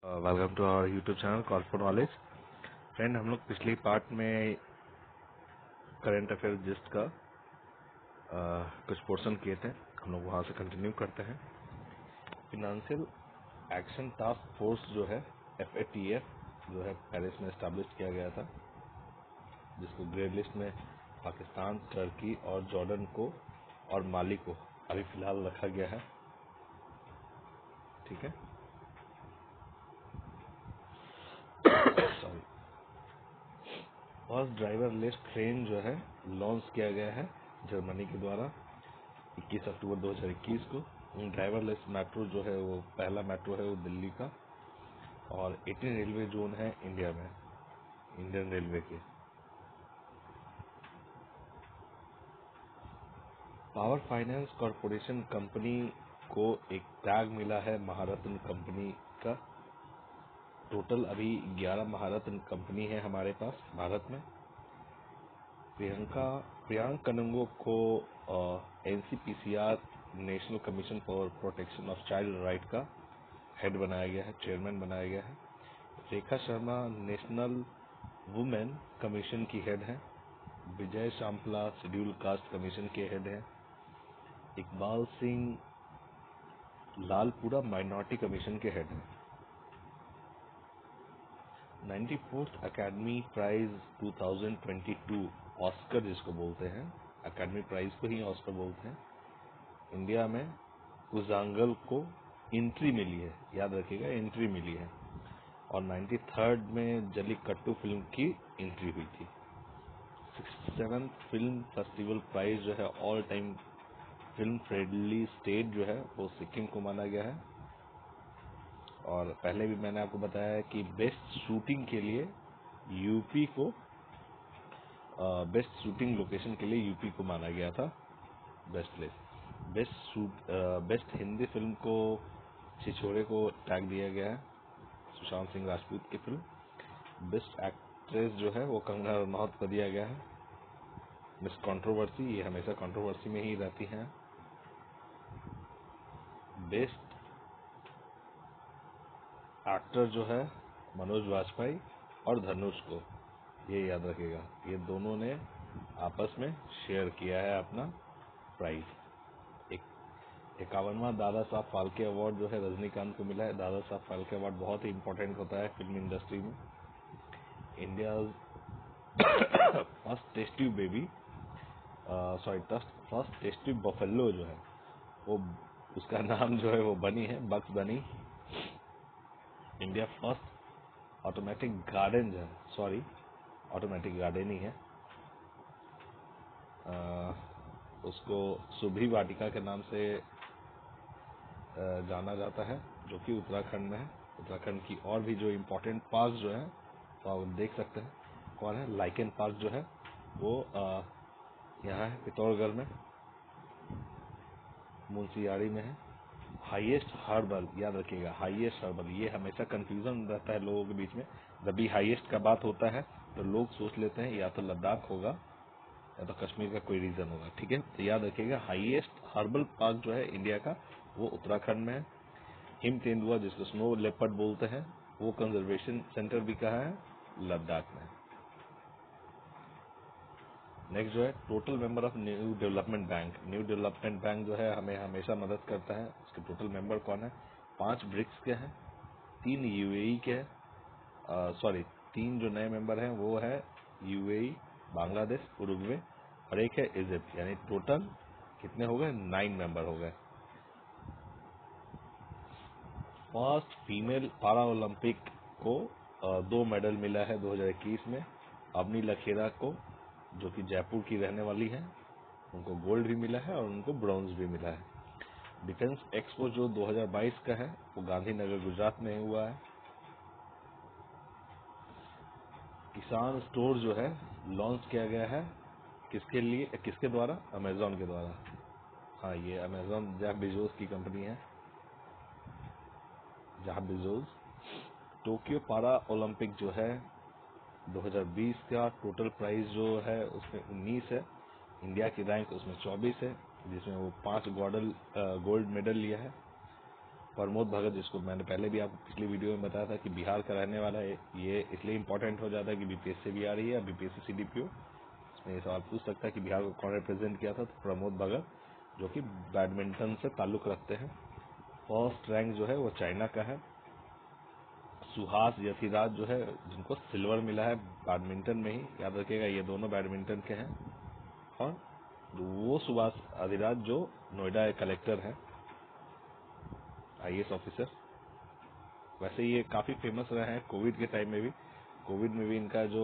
Welcome to our YouTube channel corporate knowledge. Friend, हम लोग पिछली पार्ट में करंट अफेयर जिस्ट का कुछ पोर्शन किए थे। हम लोग वहाँ से कंटिन्यू करते हैं। फिनेंशियल एक्शन टास्क फोर्स जो है FATF जो है पेरिस में एस्टैब्लिश किया गया था, जिसको ग्रे लिस्ट में पाकिस्तान, टर्की और जॉर्डन को और माली को अभी फिलहाल रखा गया है। ठीक है। Sorry. First driver less train जो है लॉन्च किया गया है जर्मनी के द्वारा 21 अक्टूबर 2021 को। ड्राइवर लेस मेट्रो जो है वो पहला मेट्रो है वो दिल्ली का, और 18 रेलवे जोन है इंडिया में, इंडियन रेलवे के। पावर फाइनेंस कॉरपोरेशन कंपनी को एक टैग मिला है महारत्न कंपनी का। टोटल अभी 11 महारत्न कंपनी है हमारे पास भारत में। प्रियांक कनंगो को NCPCR national commission for protection of child right का हेड बनाया गया है, चेयरमैन बनाया गया है। Rekha Sharma national women commission की हेड है। विजय शांपला शेड्यूल कास्ट कमीशन के हेड है। इकबाल सिंह लालपुरा माइनॉरिटी कमीशन के हेड है। 94th अकेडमी प्राइज 2022 ऑस्कर जिसको बोलते हैं, अकेडमी प्राइज को ही ऑस्कर बोलते हैं, इंडिया में कुजांगल को एंट्री मिली है। याद रखिएगा, एंट्री मिली है। और 93rd में जल्लीकट्टू फिल्म की एंट्री हुई थी। 67th फिल्म फेस्टिवल प्राइज जो है all time film friendly state जो है वो सिक्किम को माना गया है। और पहले भी मैंने आपको बताया है कि बेस्ट शूटिंग के लिए यूपी को, बेस्ट शूटिंग लोकेशन के लिए यूपी को माना गया था best place. Best Hindi film को छिछोरे को टैग दिया गया है, सुशांत सिंह राजपूत की फिल्म। बेस्ट एक्ट्रेस जो है वो कंगना रनौत को दिया गया है। मिस कंट्रोवर्सी, ये हमेशा कंट्रोवर्सी में ही रहती हैं। बेस्ट एक्टर जो है मनोज वाजपेयी और धनुष को, ये याद रखिएगा, ये दोनों ने आपस में शेयर किया है अपना प्राइज। 51वां दादा साहब फाल्के अवार्ड जो है रजनीकांत को मिला है। दादा साहब फाल्के अवार्ड बहुत ही इंपॉर्टेंट होता है फिल्म इंडस्ट्री में। India first tasty baby, first tasty buffalo जो है वो, उसका नाम जो है वो बनी है, बक्स बनी। इंडिया फर्स्ट ऑटोमेटिक गार्डन जो है, सॉरी ऑटोमेटिक गार्डन ही है, उसको सुभी वाटिका के नाम से जाना जाता है, जो कि उत्तराखंड में है। उत्तराखंड की और भी जो इम्पोर्टेंट पार्क जो है तो आप देख सकते हैं। कौन है? लाइकेन पार्क जो है वो यहाँ है पिथौरागढ़ में, मुंशियारी में है। हाईएस्ट हर्बल, याद रखिएगा, हाईएस्ट हर्बल, ये हमेशा कंफ्यूजन रहता है लोगों के बीच में। जब भी हाईएस्ट का बात होता है तो लोग सोच लेते हैं या तो लद्दाख होगा या तो कश्मीर का कोई रीजन होगा। ठीक है, तो याद रखिएगा हाईएस्ट हर्बल पार्क जो है इंडिया का वो उत्तराखंड में है। हिम तेंदुआ जिसको स्नो लेपर्ड बोलते हैं वो कंजर्वेशन सेंटर भी कहा है, लद्दाख में। नेक्स्ट जो है total member of new development bank. New development bank जो है हमें हमेशा मदद करता है। उसके टोटल मेंबर कौन है? 5 ब्रिक्स के हैं, 3 UAE के हैं, सॉरी 3 जो नए मेंबर हैं वो है UAE, बांग्लादेश, उरुग्वे और एक है इजिप्ट। यानी टोटल कितने हो गए? 9 मेंबर हो गए। फर्स्ट फीमेल पारा ओलंपिक को 2 मेडल मिला है 2021 में। अवनी लखेरा को, जो कि जयपुर की रहने वाली है, उनको गोल्ड भी मिला है और उनको ब्रॉन्ज भी मिला है। डिफेंस एक्सपो जो 2022 का है वो गांधीनगर गुजरात में हुआ है। किसान स्टोर जो है लॉन्च किया गया है, किसके लिए, किसके द्वारा? अमेजोन के द्वारा। हाँ, ये अमेजोन जेफ बेजोस की कंपनी है, जेफ बेजोस। टोक्यो पारा ओलंपिक जो है 2020 का टोटल प्राइस जो है उसमें 19 है। इंडिया की रैंक उसमें 24 है, जिसमें वो 5 गोल्ड मेडल लिया है। प्रमोद भगत, जिसको मैंने पहले भी आपको पिछली वीडियो में बताया था कि बिहार का रहने वाला है, ये इसलिए इम्पोर्टेंट हो जाता है कि बीपीएससी से भी आ रही है, बीपीएससी सीडीपीओ, इसमें ये सवाल पूछ सकता है कि बिहार को कौन रिप्रेजेंट किया था, तो प्रमोद भगत, जो कि बैडमिंटन से ताल्लुक रखते हैं। फर्स्ट रैंक जो है वो चाइना का है। सुहास यथिराज जो है, जिनको सिल्वर मिला है बैडमिंटन में ही, याद रखिएगा ये दोनों बैडमिंटन के हैं। और वो सुभाष अधिराज जो नोएडा कलेक्टर है, आईएएस ऑफिसर। वैसे ये काफ़ी फेमस रहे हैं कोविड के टाइम में भी। कोविड में भी इनका जो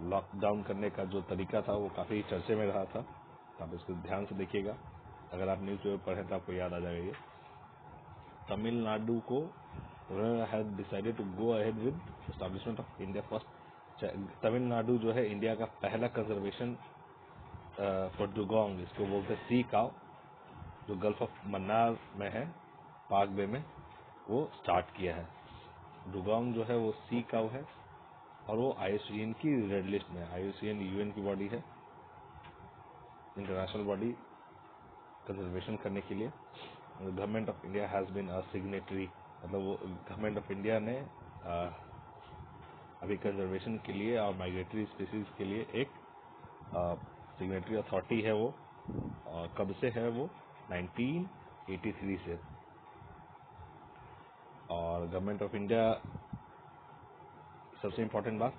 लॉकडाउन करने का जो तरीका था वो काफ़ी चर्चे में रहा था। आप इसको ध्यान से देखिएगा, अगर आप न्यूज़पेपर पढ़ें तो आपको याद आ जाएगा ये। तमिलनाडु को had decided to go ahead with establishment of India first. Tamil Nadu जो है इंडिया का पहला कंजर्वेशन फॉर डुगोंग, इसको बोलते हैं सी काव, जो गल्फ ऑफ मन्नार में है, पाक बे में, वो स्टार्ट किया है। डुगोंग जो है वो सी काव है और वो IUCN की रेड लिस्ट में है। IUCN UN की बॉडी है, इंटरनेशनल बॉडी कंजर्वेशन करने के लिए। Government of India has been a signatory, मतलब वो गवर्नमेंट ऑफ इंडिया ने अभी कंजर्वेशन के लिए और माइग्रेटरी स्पीसीज के लिए एक सिग्नेटरी अथॉरिटी है वो। और कब से है वो? 1983 से। और गवर्नमेंट ऑफ इंडिया, सबसे इम्पोर्टेंट बात,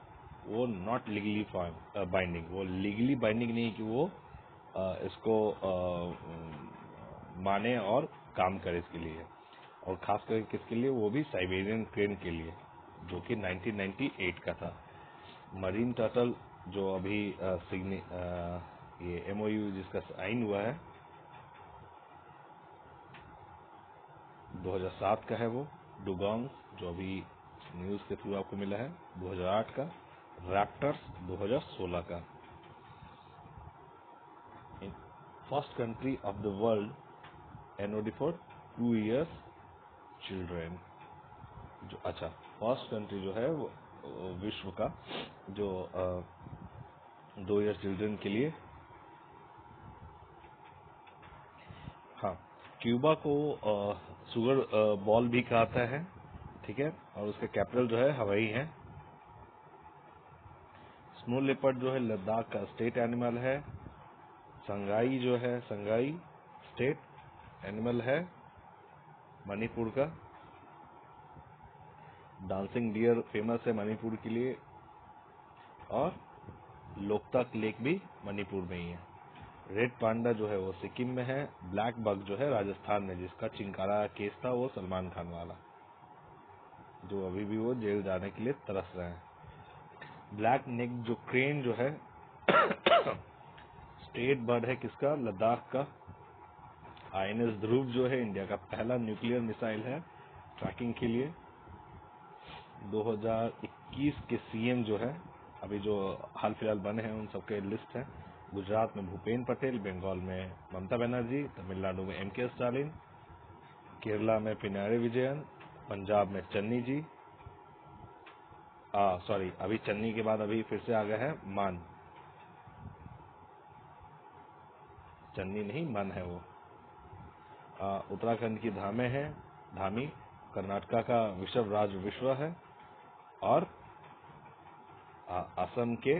वो नॉट लीगली बाइंडिंग, वो लीगली बाइंडिंग नहीं कि वो इसको माने और काम करे इसके लिए। और खास करके किसके लिए? वो भी साइबेरियन क्रेन के लिए, जो कि 1998 का था। मरीन टर्टल जो अभी ये MOU जिसका साइन हुआ है 2007 का है वो। डुगोंग जो अभी न्यूज़ के थ्रू आपको मिला है 2008 का। रैप्टर्स 2016 का। First country of the world NOD for 2 years children. जो अच्छा, फर्स्ट कंट्री जो है वो विश्व का जो 2 years चिल्ड्रेन के लिए। हाँ, क्यूबा को सुगर बॉल भी कहता है, ठीक है। और उसका कैपिटल जो है हवाई है। स्नो लेपर्ड जो है लद्दाख का स्टेट एनिमल है। संगाई जो है, संगाई स्टेट एनिमल है मणिपुर का। डांसिंग डियर फेमस है मणिपुर के लिए। और लोकतक लेक भी मणिपुर में ही है। रेड पांडा जो है वो सिक्किम में है। ब्लैक बग जो है राजस्थान में, जिसका चिंकारा केस था वो सलमान खान वाला, जो अभी भी वो जेल जाने के लिए तरस रहे हैं। ब्लैक नेक जो क्रेन जो है स्टेट बर्ड है किसका? लद्दाख का। INS ध्रुव जो है इंडिया का पहला न्यूक्लियर मिसाइल है ट्रैकिंग के लिए। 2021 के CM जो है, अभी जो हाल फिलहाल बने हैं उन सबके लिस्ट है। गुजरात में भूपेंद्र पटेल, बंगाल में ममता बनर्जी, तमिलनाडु में MK स्टालिन, केरला में पिनारे विजयन, पंजाब में चन्नी जी, सॉरी अभी चन्नी के बाद अभी फिर से आ गया है मान। चन्नी नहीं, मन है वो। उत्तराखंड की धामे है, धामी। कर्नाटका का विश्व राज विश्व है। और असम के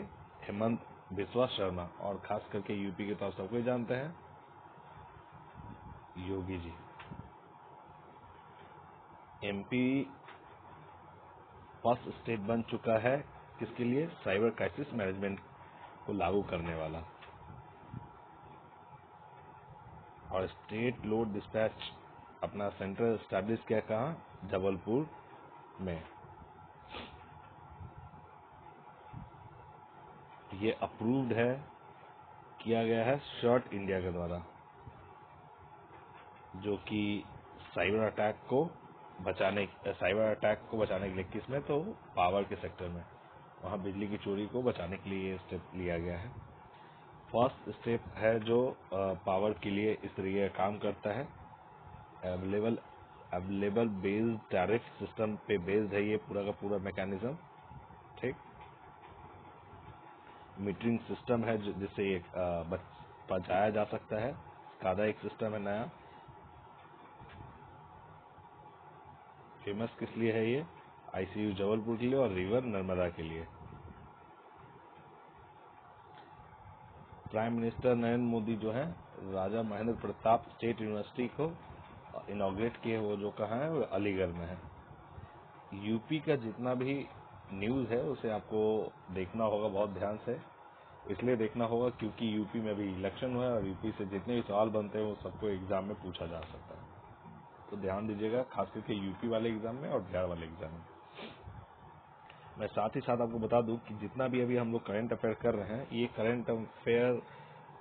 हेमंत बिस्वा शर्मा। और खास करके यूपी के तो आप सबको जानते हैं, Yogi ji. MP first state बन चुका है किसके लिए? साइबर क्राइसिस मैनेजमेंट को लागू करने वाला। और स्टेट लोड डिस्पैच अपना सेंटर एस्टैब्लिश किया कहाँ? जबलपुर में। ये अप्रूव्ड है, किया गया है शॉर्ट इंडिया के द्वारा, जो कि साइबर अटैक को बचाने के लिए, किसमें? तो पावर के सेक्टर में, वहाँ बिजली की चोरी को बचाने के लिए ये स्टेप लिया गया है। फर्स्ट स्टेप है जो पावर के लिए इस तरीके का काम करता है। अवेलेबल बेस्ड टैरिफ सिस्टम पे बेस्ड है ये पूरा का पूरा मैकेनिज्म, ठीक। मीटरिंग सिस्टम है जिससे ये पहुंचाया जा सकता है। SCADA एक सिस्टम है नया। फेमस किस लिए है ये? आईसीयू जबलपुर के लिए और रिवर नर्मदा के लिए। प्राइम मिनिस्टर नरेंद्र मोदी जो है राजा महेंद्र प्रताप स्टेट यूनिवर्सिटी को इनॉग्रेट किए, वो जो कहाँ है वो अलीगढ़ में है। यूपी का जितना भी न्यूज़ है उसे आपको देखना होगा बहुत ध्यान से, इसलिए देखना होगा क्योंकि यूपी में अभी इलेक्शन हुआ है और यूपी से जितने भी सवाल बनते हैं वो सबको एग्जाम में पूछा जा सकता है, तो ध्यान दीजिएगा खास करके यूपी वाले एग्जाम में और बिहार वाले एग्जाम में। मैं साथ ही साथ आपको बता दूं कि जितना भी अभी हम लोग करंट अफेयर कर रहे हैं, ये करंट अफेयर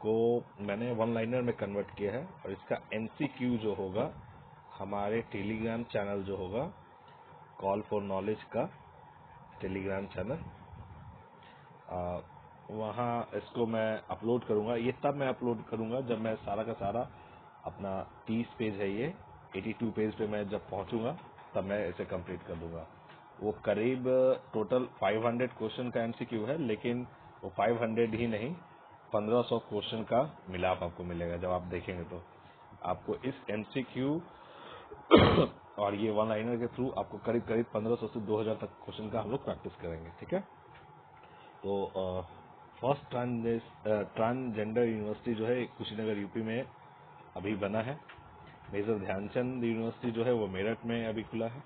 को मैंने वन लाइनर में कन्वर्ट किया है और इसका एमसीक्यू जो होगा हमारे टेलीग्राम चैनल जो होगा कॉल फॉर नॉलेज का टेलीग्राम चैनल, वहाँ इसको मैं अपलोड करूँगा। ये तब मैं अपलोड करूँगा जब मैं सारा का सारा अपना 30 पेज है ये 82 पेज पे मैं जब पहुँचूँगा तब मैं इसे कंप्लीट कर दूँगा। वो करीब टोटल 500 क्वेश्चन का एमसीक्यू है, लेकिन वो 500 ही नहीं 1500 क्वेश्चन का मिलाप आपको मिलेगा। जब आप देखेंगे तो आपको इस एमसीक्यू और ये वन लाइनर के थ्रू आपको करीब करीब 1500 से 2000 तक क्वेश्चन का हम लोग प्रैक्टिस करेंगे, ठीक है। तो फर्स्ट ट्रांसजेंडर यूनिवर्सिटी जो है कुशीनगर यूपी में अभी बना है। मेजर ध्यानचंद यूनिवर्सिटी जो है वो मेरठ में अभी खुला है।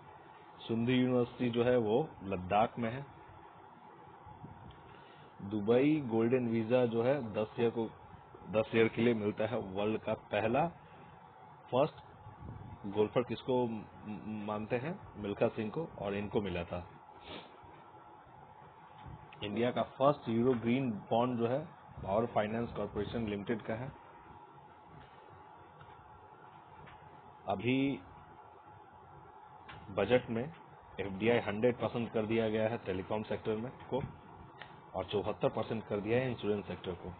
सुंदी यूनिवर्सिटी जो है वो लद्दाख में है। दुबई गोल्डन वीजा जो है 10 ईयर के लिए मिलता है। वर्ल्ड का पहला फर्स्ट गोल्फर किसको मानते हैं? मिल्खा सिंह को, और इनको मिला था। इंडिया का फर्स्ट यूरो ग्रीन बॉन्ड जो है पावर फाइनेंस कॉर्पोरेशन लिमिटेड का है। अभी बजट में एफडीआई 100% कर दिया गया है टेलीकॉम सेक्टर में को, और 74% कर दिया है इंश्योरेंस सेक्टर को।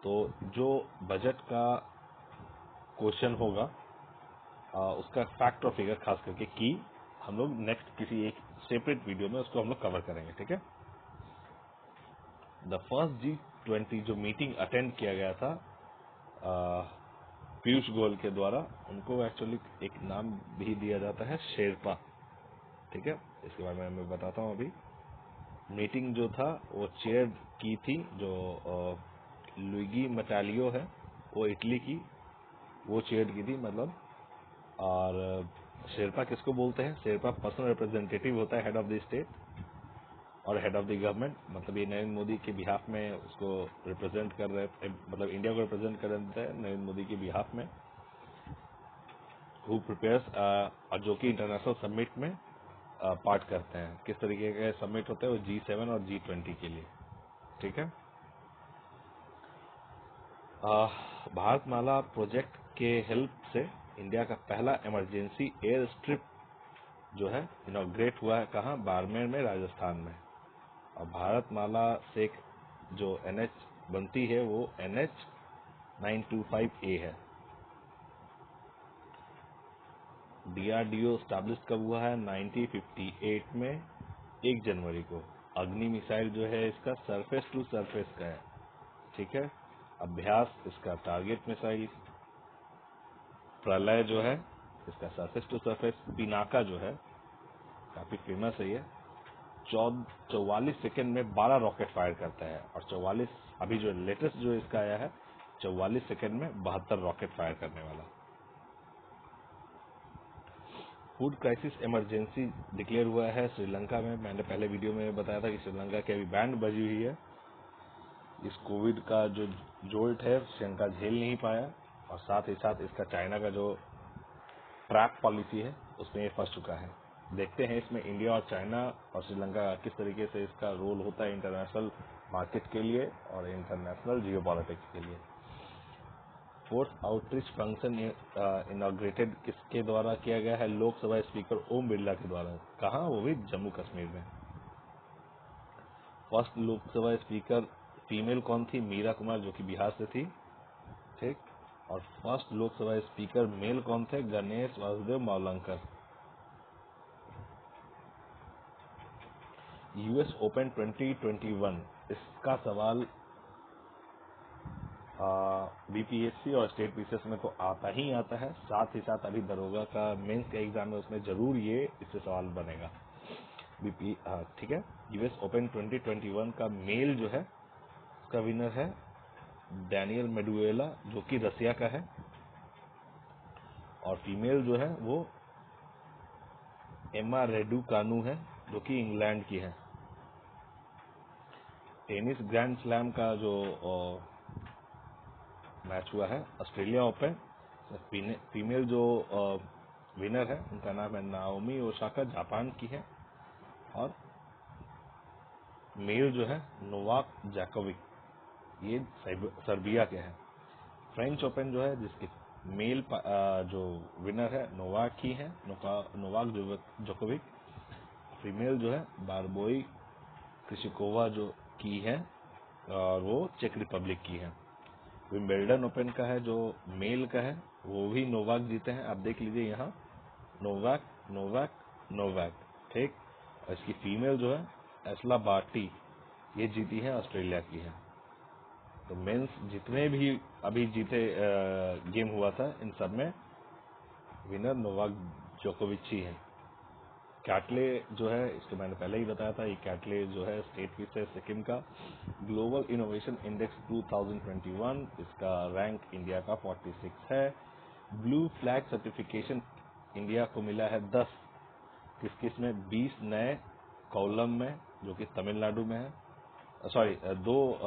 तो जो बजट का क्वेश्चन होगा उसका फैक्ट और फिगर खास करके की हम लोग नेक्स्ट किसी एक सेपरेट वीडियो में उसको हम लोग कवर करेंगे, ठीक है। द फर्स्ट G20 जो मीटिंग अटेंड किया गया था पीयूष गोयल के द्वारा, उनको एक्चुअली एक नाम भी दिया जाता है शेरपा, ठीक है। इसके बारे में मैं बताता हूँ। अभी मीटिंग जो था वो चेयर की थी जो लुइगी मटालियो है, वो इटली की, वो चेयर की थी मतलब। और शेरपा किसको बोलते हैं? शेरपा पर्सनल रिप्रेजेंटेटिव होता है हेड ऑफ द स्टेट और हेड ऑफ द गवर्नमेंट, मतलब ये नरेंद्र मोदी के बिहाफ में उसको रिप्रेजेंट कर रहे, मतलब इंडिया को रिप्रेजेंट कर रहे हैं नरेंद्र मोदी के बिहाफ में, हु प्रिपेयर्स, और जो कि इंटरनेशनल समिट में पार्ट करते हैं। किस तरीके के समिट होते हैं? वो G7 और G20 के लिए, ठीक है। भारतमाला प्रोजेक्ट के हेल्प से इंडिया का पहला इमरजेंसी एयर स्ट्रिप जो है इनॉग्रेट हुआ है। कहाँ? बाड़मेर में, राजस्थान में। और भारतमाला से जो NH बनती है वो NH 925A है। DRDO स्टैब्लिश कब हुआ है? 1958 में 1 जनवरी को। अग्नि मिसाइल जो है इसका सरफेस टू सरफेस का है, ठीक है। अभ्यास इसका टारगेट मिसाइल। प्रलय जो है इसका सरफेस टू सरफेस। पिनाका जो है काफी फेमस है, ये 44 सेकंड में 12 रॉकेट फायर करता है। और 44 अभी जो लेटेस्ट जो इसका आया है 44 सेकंड में 72 रॉकेट फायर करने वाला। फूड क्राइसिस इमरजेंसी डिक्लेयर हुआ है श्रीलंका में। मैंने पहले वीडियो में बताया था कि श्रीलंका की अभी बैंड बजी हुई है। इस कोविड का जो जोल्ट है श्रीलंका झेल नहीं पाया, और साथ ही साथ इसका चाइना का जो ट्रैप पॉलिसी है उसमें ये फंस चुका है। देखते हैं इसमें इंडिया और चाइना और श्रीलंका किस तरीके से इसका रोल होता है इंटरनेशनल मार्केट के लिए और इंटरनेशनल जियोपॉलिटिक्स के लिए। फोर्थ आउटरीच फंक्शन इनॉग्रेटेड किसके द्वारा किया गया है? लोकसभा स्पीकर ओम बिरला के द्वारा। कहाँ? वो भी जम्मू कश्मीर में। फर्स्ट लोकसभा स्पीकर फीमेल कौन थी? मीरा कुमार, जो कि बिहार से थी, ठीक। और फर्स्ट लोकसभा स्पीकर मेल कौन थे? गणेश वासुदेव मावलंकर। यूएस ओपन 2021 इसका सवाल बीपीएससी और स्टेट पीसीएस में तो आता ही आता है, साथ ही साथ अभी दरोगा का मेंस का एग्जाम है, उसमें जरूर ये इससे सवाल बनेगा। बीपी ठीक है। यूएस ओपन 2021 का मेल जो है उसका विनर है डैनियल मेडुएला, जो कि रसिया का है, और फीमेल जो है वो एमा रेडुकानु है, जो कि इंग्लैंड की है। टेनिस ग्रैंड स्लैम का जो मैच हुआ है ऑस्ट्रेलिया ओपन, फीमेल जो विनर है उनका नाम है नाओमी ओसाका, जापान की है, और मेल जो है नोवाक जोकोविच, ये सर्बिया के हैं। फ्रेंच ओपन जो है जिसके मेल जो विनर है नोवाक ही है, नोवाक जोकोविच। फीमेल जो है बारबोई क्रिशिकोवा जो की है, और वो चेक रिपब्लिक की है। विंबलडन ओपन का है जो मेल का है, वो भी नोवाक जीते हैं। आप देख लीजिए यहाँ नोवाक नोवाक नोवाक, ठीक। और इसकी फीमेल जो है एस्ला बार्टी, ये जीती है, ऑस्ट्रेलिया की है। तो मेंस जितने भी अभी जीते गेम हुआ था, इन सब में विनर नोवाक जोकोविच ही है। कैटले जो है, इसको मैंने पहले ही बताया था, ये कैटले जो है स्टेट की से सिक्किम का। ग्लोबल इनोवेशन इंडेक्स 2021, इसका रैंक इंडिया का 46 है। ब्लू फ्लैग सर्टिफिकेशन इंडिया को मिला है 10, किस किस में, 20 नए कोल्लम में जो कि तमिलनाडु में है, सॉरी 2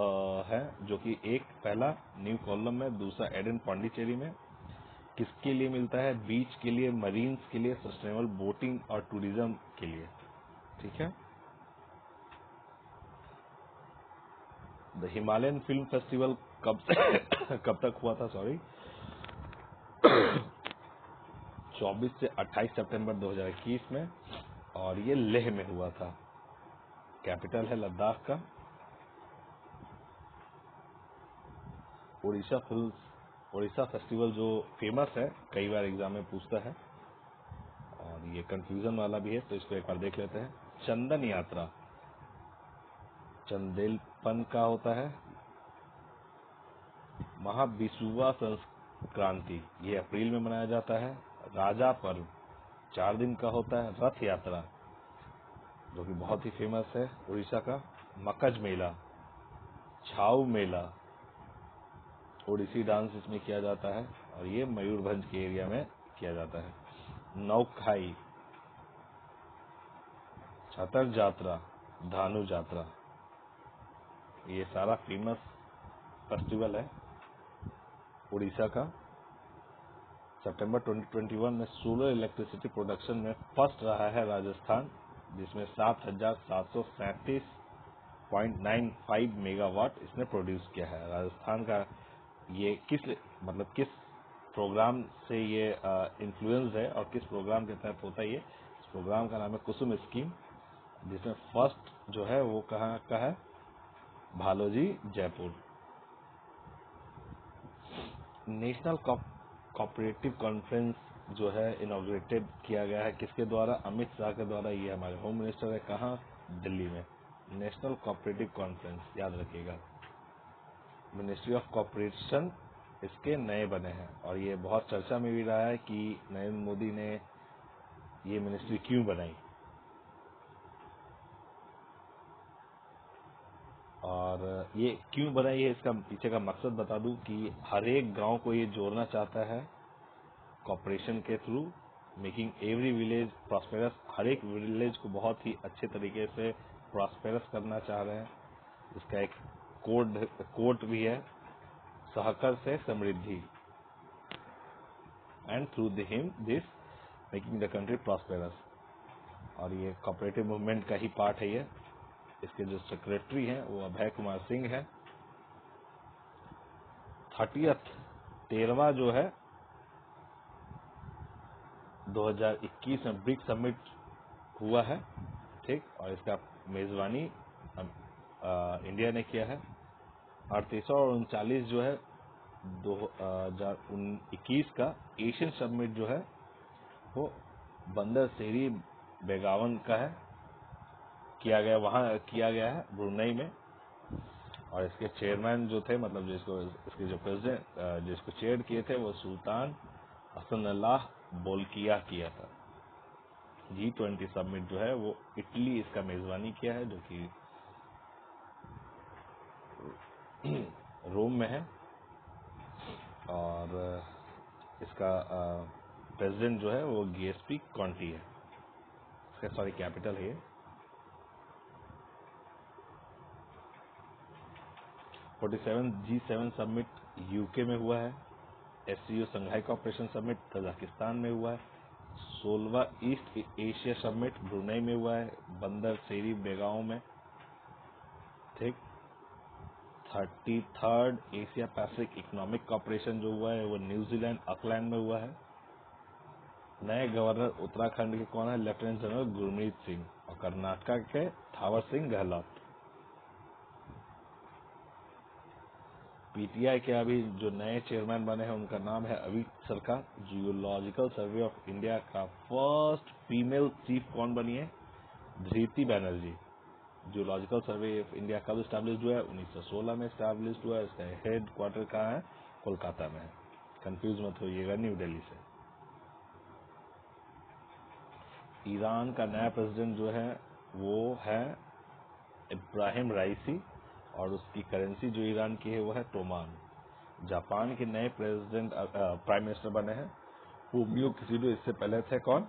है, जो कि एक पहला न्यू कोल्लम में, दूसरा एडन पांडिचेरी में। किसके लिए मिलता है? बीच के लिए, मरीन्स के लिए, सस्टेनेबल बोटिंग और टूरिज्म के लिए, ठीक है। द हिमालयन फिल्म फेस्टिवल कब कब तक हुआ था? सॉरी 24 से 28 सितंबर 2021 में, और ये लेह में हुआ था। कैपिटल है लद्दाख का। उड़ीसा फेस्टिवल जो फेमस है, कई बार एग्जाम में पूछता है, और ये कंफ्यूजन वाला भी है, तो इसको एक बार देख लेते हैं। चंदन यात्रा चंदेलपन का होता है। महाविषुवा संक्रांति, ये अप्रैल में मनाया जाता है। राजा पर्व 4 दिन का होता है। रथ यात्रा जो कि बहुत ही फेमस है उड़ीसा का। मकज मेला, छाऊ मेला, ओडिसी डांस इसमें किया जाता है, और ये मयूरभंज के एरिया में किया जाता है। नौखाई, छतर जात्रा, धानु जात्रा, ये सारा फेमस फेस्टिवल है उड़ीसा का। सितंबर 2021 में सोलर इलेक्ट्रिसिटी प्रोडक्शन में फर्स्ट रहा है राजस्थान, जिसमें 7,737.95 मेगावाट इसने प्रोड्यूस किया है। राजस्थान का ये किस प्रोग्राम से ये इन्फ्लुएंस है, और किस प्रोग्राम के तहत होता है ये? इस प्रोग्राम का नाम है कुसुम स्कीम, जिसमें फर्स्ट जो है वो कहाँ का है? भालोजी, जयपुर। नेशनल कोऑपरेटिव कॉन्फ्रेंस जो है इनॉग्रेटेड किया गया है, किसके द्वारा? अमित शाह के द्वारा। ये हमारे होम मिनिस्टर है, कहाँ? दिल्ली में। नेशनल कोऑपरेटिव कॉन्फ्रेंस, याद रखिएगा। मिनिस्ट्री ऑफ कॉपरेशन इसके नए बने हैं, और ये बहुत चर्चा में भी रहा है कि नरेंद्र मोदी ने ये मिनिस्ट्री क्यों बनाई, और ये क्यों बनाई है, इसका पीछे का मकसद बता दूं कि हर एक गांव को ये जोड़ना चाहता है कॉपरेशन के through, making every village prosperous. हर एक विलेज को बहुत ही अच्छे तरीके से प्रॉस्पेरस करना चाह रहे हैं। इसका एक कोड भी है, सहकर से समृद्धि, and through him this making the country prosperous. और ये कोऑपरेटिव मूवमेंट का ही पार्ट है ये। इसके जो सेक्रेटरी हैं वो अभय कुमार सिंह है। 13वां जो है 2021 में ब्रिक्स समिट हुआ है, ठीक। और इसका मेजबानी इंडिया ने किया है। 38 और 39 जो है 2021 का एशियन समिट जो है वो बंदर सेरी बेगावन का है, वहां किया गया है ब्रुनई में। और इसके चेयरमैन जो थे, मतलब जिसको इसके जो प्रेसिडेंट जिसको चेयर किए थे, वो सुल्तान हसनल्लाह बोल्किया किया था। G20 समिट जो है वो इटली इसका मेजबानी किया है, जो कि रोम में है। और इसका प्रेसिडेंट जो है वो गिएस्पी कॉन्टी है, इसका सॉरी कैपिटल है। 47 G7 समिट यूके में हुआ है। SCO संघाई कॉपरेशन समिट कजाकिस्तान में हुआ है। 16वां ईस्ट एशिया समिट ब्रुनेई में हुआ है, बंदर सेरी बेगांव में। ठीक। 33rd Asia Pacific economic cooperation जो हुआ है वो न्यूजीलैंड ऑकलैंड में हुआ है। नए गवर्नर उत्तराखंड के कौन है? Lieutenant general Gurmeet Singh. और कर्नाटका के थावर सिंह गहलोत। पीटीआई के अभी जो नए चेयरमैन बने हैं उनका नाम है Avit Sarkar. Geological Survey of India का फर्स्ट फीमेल चीफ कौन बनी है? Dhriti Banerjee. Geological Survey of India कब स्टैब्लिश हुआ है? 1916 में स्टैब्लिश हुआ है। इसका हेड क्वार्टर कहाँ है? कोलकाता में है। कंफ्यूज मत होइएगा न्यू दिल्ली से। ईरान का नया प्रेसिडेंट जो है वो है इब्राहिम राइसी, और उसकी करेंसी जो ईरान की है वो है टोमान। जापान के नए प्रेसिडेंट प्राइम मिनिस्टर बने हैं फूमियो किशिडो। इससे पहले थे कौन?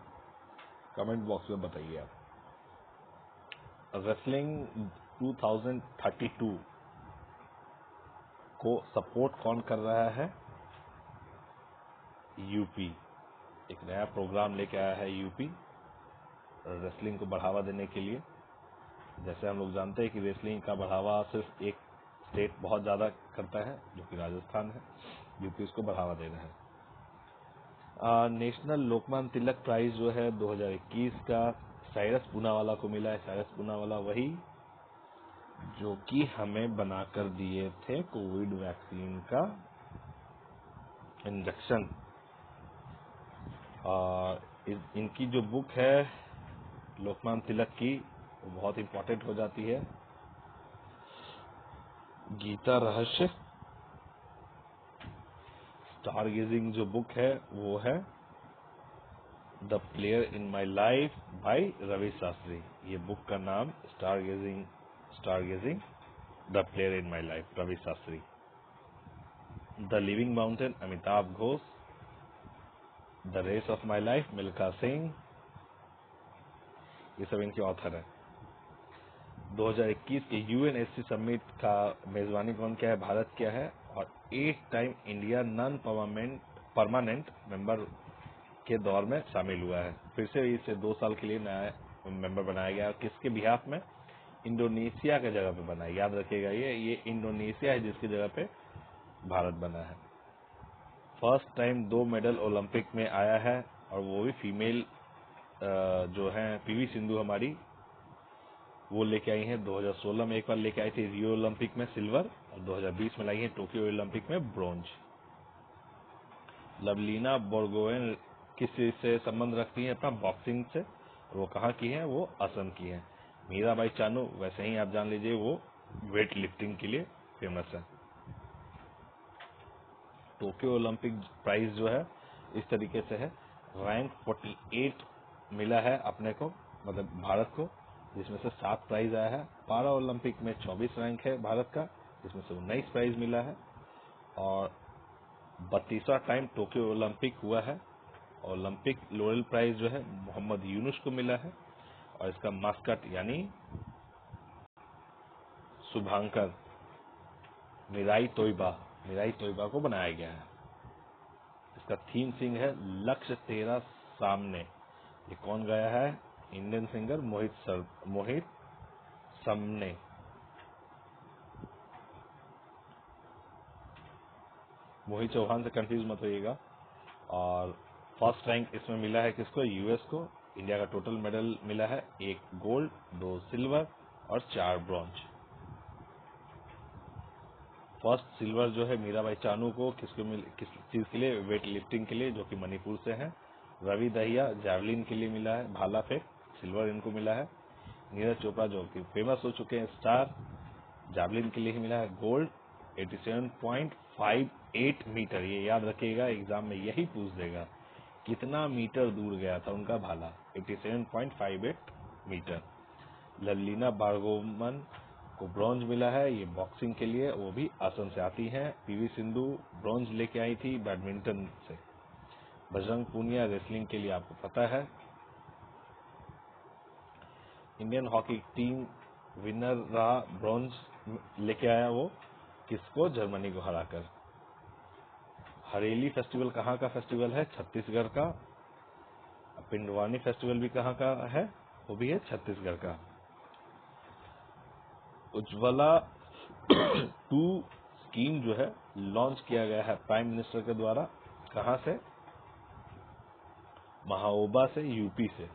कमेंट बॉक्स में बताइए आप। रेसलिंग 2032 को सपोर्ट कौन कर रहा है? यूपी। एक नया प्रोग्राम लेके आया है यूपी रेसलिंग को बढ़ावा देने के लिए। जैसे हम लोग जानते हैं कि रेसलिंग का बढ़ावा सिर्फ एक स्टेट बहुत ज़्यादा करता है, जो कि राजस्थान है। यूपी उसको बढ़ावा दे रहा है। नेशनल लोकमान्य तिलक प्राइज जो है 2021 का साइरस पूनावाला को मिला है। साइरस पूनावाला वही जो कि हमें बनाकर दिए थे कोविड वैक्सीन का इंजेक्शन। इनकी जो बुक है लोकमान्य तिलक की वो बहुत इंपॉर्टेंट हो जाती है। गीता रहस्य। स्टार गेजिंग जो बुक है वो है the player in my life by Ravi Shastri. ये बुक का नाम star gazing the player in my life Ravi Shastri. The living mountain Amitabh Ghosh. The race of my life Milkha Singh. ये सब इनके ऑथर है। 2021 के यूएनएससी समिट का मेजबानी कौन किया है? भारत किया है। और 8 time India non permanent member के दौर में शामिल हुआ है। फिर से इसे 2 साल के लिए नया मेंबर बनाया गया। किसके बिहाफ में? इंडोनेशिया के जगह पे बना है। याद रखिएगा ये इंडोनेशिया है जिसकी जगह पे भारत बना है। फर्स्ट टाइम 2 मेडल ओलंपिक में आया है, और वो भी फीमेल जो है पीवी सिंधु हमारी, वो लेके आई हैं। 2016 में एक बार लेके आई थी रियो ओलंपिक में सिल्वर, और 2020 में लाई है टोक्यो ओलंपिक में ब्रोंज। लवलीना बोर्गोहेन किस चीज से संबंध रखती है? अपना बॉक्सिंग से। वो कहाँ की है? वो असम की है। मीराबाई चानू वैसे ही आप जान लीजिए वो वेट लिफ्टिंग के लिए फेमस है। टोक्यो ओलंपिक प्राइज जो है इस तरीके से है। रैंक 48 मिला है अपने को, मतलब भारत को, जिसमें से 7 प्राइज आया है। पारा ओलंपिक में 24 रैंक है भारत का, जिसमें से 19 प्राइज मिला है। और 32वां टाइम टोक्यो ओलंपिक हुआ है। ओलंपिक लोरेल प्राइज जो है मोहम्मद यूनुस को मिला है। और इसका मास्कट यानी शुभांकर मिराई तोइबा को बनाया गया है। इसका थीम सिंग है लक्ष्य तेरा सामने। ये कौन गाया है? इंडियन सिंगर मोहित सामने। मोहित चौहान से कंफ्यूज मत होइएगा। और फर्स्ट रैंक इसमें मिला है किसको? यूएस को। इंडिया का टोटल मेडल मिला है 1 गोल्ड, 2 सिल्वर और 4 ब्रॉन्ज। फर्स्ट सिल्वर जो है मीराबाई चानू को किस चीज के लिए? वेट लिफ्टिंग के लिए, जो कि मणिपुर से है। रवि दहिया जैवलिन के लिए मिला है, भाला फेंक, सिल्वर इनको मिला है। नीरज चोपड़ा जो कि फेमस हो चुके हैं स्टार, जावलिन के लिए ही मिला है गोल्ड 87.58 मीटर। ये याद रखिएगा, एग्जाम में यही पूछ देगा कितना मीटर दूर गया था उनका भाला, 87.58 मीटर। लवलीना बारगोमन को ब्रॉन्ज मिला है, ये बॉक्सिंग के लिए, वो भी आसन से आती हैं। पीवी सिंधु ब्रॉन्ज लेके आई थी बैडमिंटन से। बजरंग पूनिया रेसलिंग के लिए आपको पता है। इंडियन हॉकी टीम विनर रहा, ब्रॉन्ज लेके आया वो, किसको, जर्मनी को हराकर। हरेली फेस्टिवल कहाँ का फेस्टिवल है, छत्तीसगढ़ का। पिंडवानी फेस्टिवल भी कहाँ का है, वो भी है छत्तीसगढ़ का। उज्ज्वला 2 स्कीम जो है लॉन्च किया गया है प्राइम मिनिस्टर के द्वारा, कहाँ से, महोबा से, यूपी से।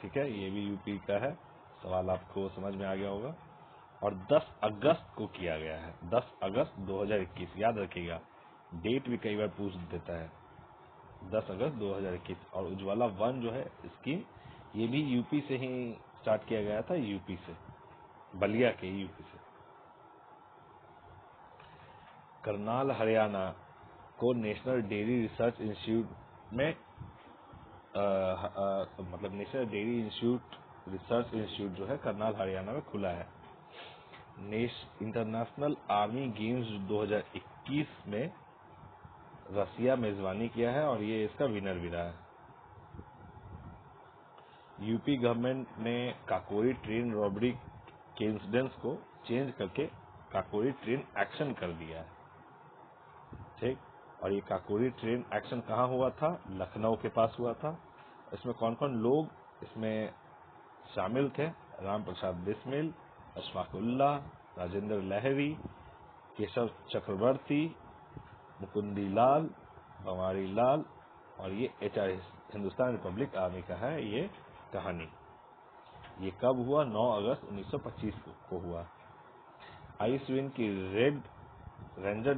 ठीक है, ये भी यूपी का है, सवाल आपको समझ में आ गया होगा। और 10 अगस्त को किया गया है, 10 अगस्त 2021, याद रखिएगा, डेट भी कई बार पूछ देता है, 10 अगस्त 2021। और उज्ज्वला 1 जो है स्कीम, ये भी यूपी से ही स्टार्ट किया गया था, यूपी से, बलिया के यूपी से। करनाल हरियाणा को नेशनल डेयरी रिसर्च इंस्टीट्यूट में मतलब नेशनल डेयरी रिसर्च इंस्टीट्यूट जो है करनाल हरियाणा में खुला है। इंटरनेशनल आर्मी गेम्स 2021 में रसिया मेजबानी किया है और ये इसका विनर भी रहा है। यूपी गवर्नमेंट ने काकोरी ट्रेन रॉबरी के इंसिडेंट्स को चेंज करके काकोरी ट्रेन एक्शन कर दिया है। ठीक, और ये काकोरी ट्रेन एक्शन कहाँ हुआ था, लखनऊ के पास हुआ था। इसमें कौन कौन लोग इसमें शामिल थे, राम प्रसाद बिस्मिल, अशफाकुल्ला, राजेंद्र लहरी, केशव चक्रवर्ती, मुकुंदी लाल, भंवारी लाल, और ये HR हिंदुस्तान रिपब्लिक आर्मी का है ये कहानी। ये कब हुआ, 9 अगस्त 1925 को हुआ। आइस विन की रेड रेंजर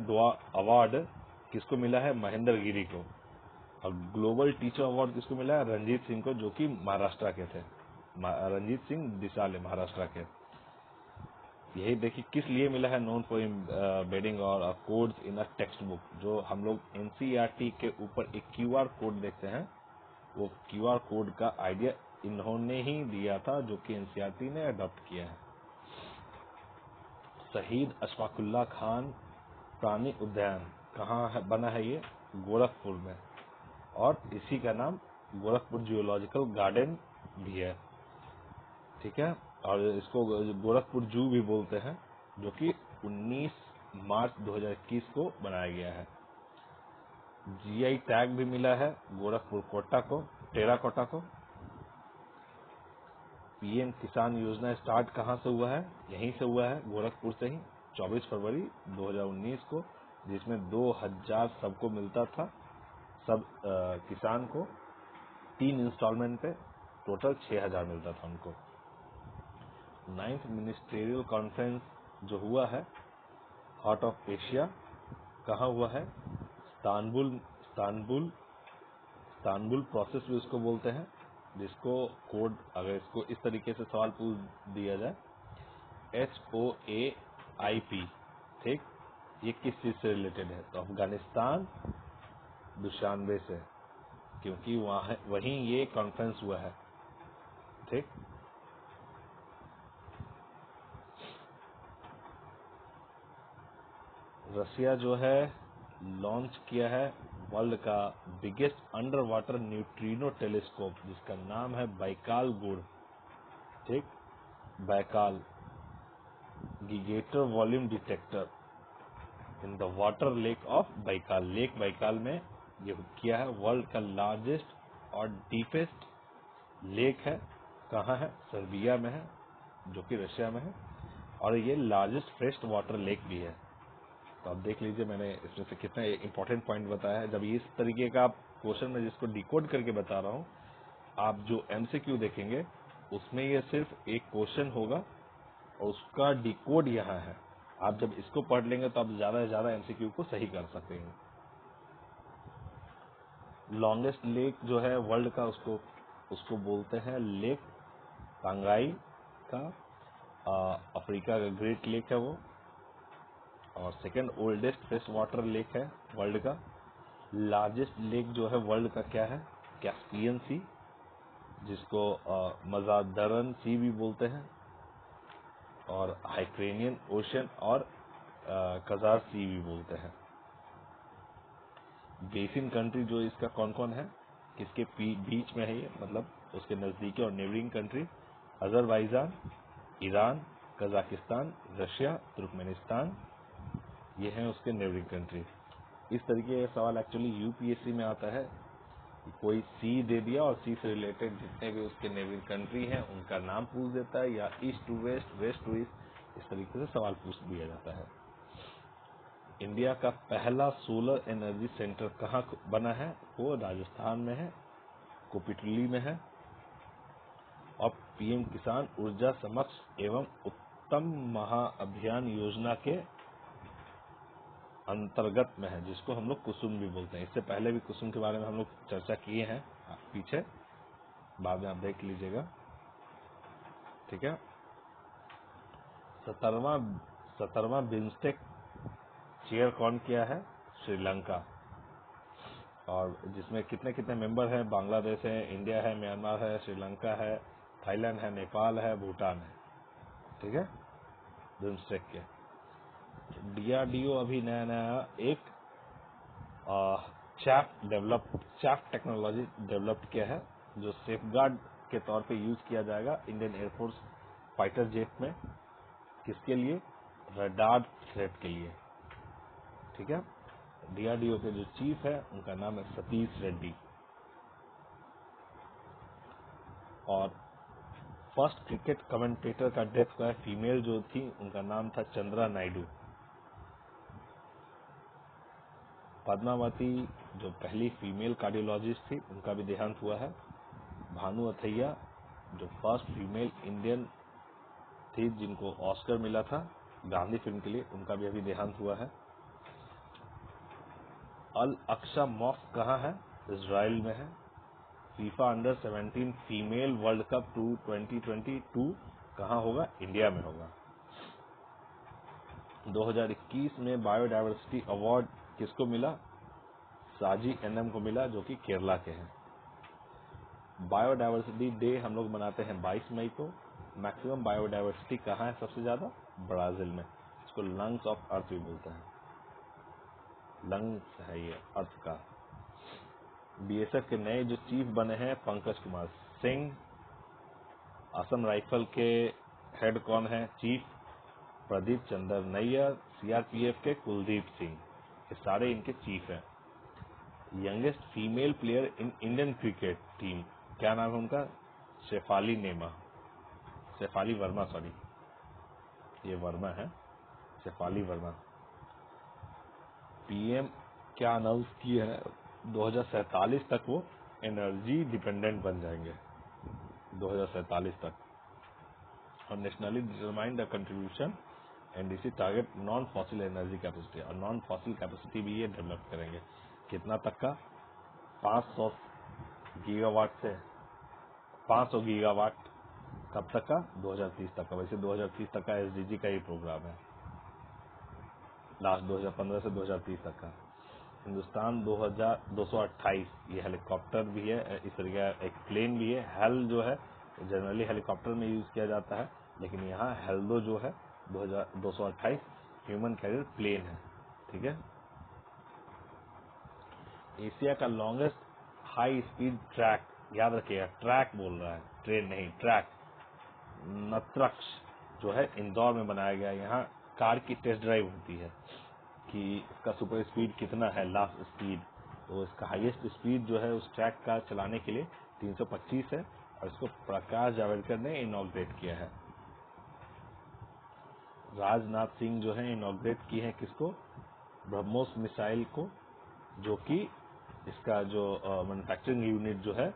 अवार्ड किसको मिला है, महेंद्र गिरी को। और ग्लोबल टीचर अवार्ड किसको मिला है, रंजीत सिंह को, जो कि महाराष्ट्र के थे, रंजीत सिंह दिसाले महाराष्ट्र के। यही देखिए किस लिए मिला है, नोन फॉर एम्बेडिंग और codes in a text book. जो हम लोग NCERT के ऊपर एक QR कोड देखते हैं, वो QR कोड का आइडिया इन्होंने ही दिया था, जो कि NCERT ने अडॉप्ट किया है। शहीद अशफाकुल्ला खान प्राणी उद्यान कहाँ है, बना है ये, गोरखपुर में, और इसी का नाम गोरखपुर जियोलॉजिकल गार्डन भी है। ठीक है, और इसको गोरखपुर जू भी बोलते हैं, जो कि 19 मार्च 2021 को बनाया गया है। GI टैग भी मिला है गोरखपुर कोटा को, टेराकोटा को। PM किसान योजना स्टार्ट कहाँ से हुआ है, यहीं से हुआ है, गोरखपुर से ही, 24 फरवरी 2019 को, जिसमें 2000 सबको मिलता था, सब किसान को 3 इंस्टॉलमेंट पे टोटल 6000 मिलता था उनको। 9th मिनिस्ट्रियल कॉन्फ्रेंस जो हुआ है हार्ट ऑफ एशिया, कहाँ हुआ है, इस्तांबुल प्रोसेस भी उसको बोलते हैं, जिसको कोड, अगर इसको इस तरीके से सवाल पूछ दिया जाए, HOAIP। ठीक, ये किस चीज से रिलेटेड है, तो अफगानिस्तान दुशानबे से, क्योंकि वहीं ये कॉन्फ्रेंस हुआ है। ठीक, रसिया जो है लॉन्च किया है वर्ल्ड का biggest underwater neutrino telescope, जिसका नाम है बैकाल गुड़। ठीक, Baikal gigaton volume detector in the water lake of Baikal, lake Baikal में ये किया है। वर्ल्ड का लार्जेस्ट और डीपेस्ट लेक है, कहाँ है, सर्बिया में है, जो कि रशिया में है, और ये लार्जेस्ट फ्रेश वाटर लेक भी है। तो आप देख लीजिए मैंने इसमें से कितना इंपॉर्टेंट पॉइंट बताया है। जब इस तरीके का आप क्वेश्चन में जिसको डिकोड करके बता रहा हूँ, आप जो MCQ देखेंगे उसमें ये सिर्फ एक क्वेश्चन होगा और उसका डिकोड यहाँ है। आप जब इसको पढ़ लेंगे तो आप ज्यादा से ज्यादा MCQ को सही कर सकते हैं। लॉन्गेस्ट लेक जो है वर्ल्ड का, उसको बोलते हैं लेक तांगाई का। अफ्रीका का ग्रेट लेक है वो, और second oldest fresh water lake है वर्ल्ड का। लार्जेस्ट लेक जो है वर्ल्ड का क्या है? कैस्पियन सी, जिसको मजादरन सी भी बोलते हैं, और हाइक्रेनियन ओशन और कजार सी भी बोलते हैं। बेसिन कंट्री जो इसका कौन कौन है, किसके बीच में है ये, मतलब उसके नज़दीकी और neighbouring country? Azerbaijan, Iran, Kazakhstan, Russia, Turkmenistan, ये हैं उसके नेबरिंग कंट्री। इस तरीके का सवाल एक्चुअली यूपीएससी में आता है, कोई सी दे दिया और सी से रिलेटेड जितने भी उसके नेबरिंग कंट्री हैं उनका नाम पूछ देता है, या east to west, west to east, इस तरीके से सवाल पूछ दिया जाता है। इंडिया का पहला सोलर एनर्जी सेंटर कहाँ बना है? वो राजस्थान में है, कोपिटली में है, और पीएम किसान ऊर्जा समक्ष एवं उत्तम महाअभियान योजना के अंतर्गत में है, जिसको हम लोग कुसुम भी बोलते हैं। इससे पहले भी कुसुम के बारे में हम लोग चर्चा किए हैं पीछे, बाद में आप देख लीजिएगा, ठीक है। 17वां बिम्स्टेक चेयर कौन किया है? श्रीलंका। और जिसमें कितने कितने मेंबर हैं? बांग्लादेश है, इंडिया है, म्यांमार है, श्रीलंका है, थाईलैंड है, नेपाल है, भूटान है, ठीक है, बिम्स्टेक के। डीआरडीओ अभी नया नया एक चैफ टेक्नोलॉजी डेवलप किया है, जो सेफगार्ड के तौर पे यूज किया जाएगा इंडियन एयरफोर्स फाइटर जेट में। किसके लिए? रडार थ्रेट के लिए, ठीक है। डीआरडीओ के जो चीफ है उनका नाम है सतीश रेड्डी। और फर्स्ट क्रिकेट कमेंटेटर का डेथ हुआ है, फीमेल जो थी उनका नाम था चंद्रा नायडू। पद्मावती जो पहली फीमेल कार्डियोलॉजिस्ट थी उनका भी देहांत हुआ है। भानु अथैया जो फर्स्ट फीमेल इंडियन थी जिनको ऑस्कर मिला था गांधी फिल्म के लिए, उनका भी अभी देहांत हुआ है। अल अक्सा मॉस्क कहाँ है? इजराइल में है। FIFA under 17 female world cup 2022 कहाँ होगा? इंडिया में होगा। 2021 में बायोडायवर्सिटी अवार्ड किसको मिला? साजी एनएम को मिला, जो कि केरला के हैं। बायोडायवर्सिटी डे हम लोग मनाते हैं 22 मई को। मैक्सिमम बायोडायवर्सिटी कहाँ है सबसे ज्यादा? ब्राजील में। इसको लंग्स ऑफ अर्थ भी बोलते हैं, लंग्स है ये अर्थ का। बीएसएफ के नए जो चीफ बने हैं पंकज कुमार सिंह। असम राइफल के हेड कौन है? चीफ प्रदीप चंद्र नैयर। सीआरपीएफ के कुलदीप सिंह, ये सारे इनके चीफ हैं। Youngest female player in Indian cricket team, क्या नाम है उनका? शेफाली वर्मा, सॉरी ये वर्मा है, शेफाली वर्मा। पीएम क्या अनाउंस की है? 2047 तक वो एनर्जी डिपेंडेंट बन जाएंगे, 2047 तक। और nationally determined the contribution NDC target non fossil energy capacity, और नॉन फॉसिल कैपेसिटी भी ये डेवलप करेंगे। कितना तक का? 500 गीगावाट से 500 गीगावाट। कब तक का? 2030 तक का। वैसे 2030 तक का एसडीजी का ही प्रोग्राम है, लास्ट 2015 से 2030 तक का। हिंदुस्तान 2228, ये हेलीकॉप्टर भी है, इस तरीके का एक प्लेन भी है। हेल जो है जनरली हेलीकॉप्टर में यूज किया जाता है, लेकिन यहाँ हेल्दो जो है 2228 ह्यूमन कैरियर प्लेन है, ठीक है। एशिया का लॉन्गेस्ट हाई स्पीड ट्रैक, याद रखिएगा ट्रैक बोल रहा है, ट्रेन नहीं, ट्रैक, नत्रक्ष जो है इंदौर में बनाया गया। यहाँ कार की टेस्ट ड्राइव होती है कि इसका सुपर स्पीड कितना है, लास्ट स्पीड। तो इसका हाईएस्ट स्पीड जो है उस ट्रैक का चलाने के लिए 325 है, और इसको प्रकाश जावड़ेकर ने इनॉग्रेट किया है। राजनाथ सिंह जो है इनॉग्रेट की है किसको? ब्रह्मोस मिसाइल को, जो कि इसका जो मैन्युफैक्चरिंग यूनिट जो है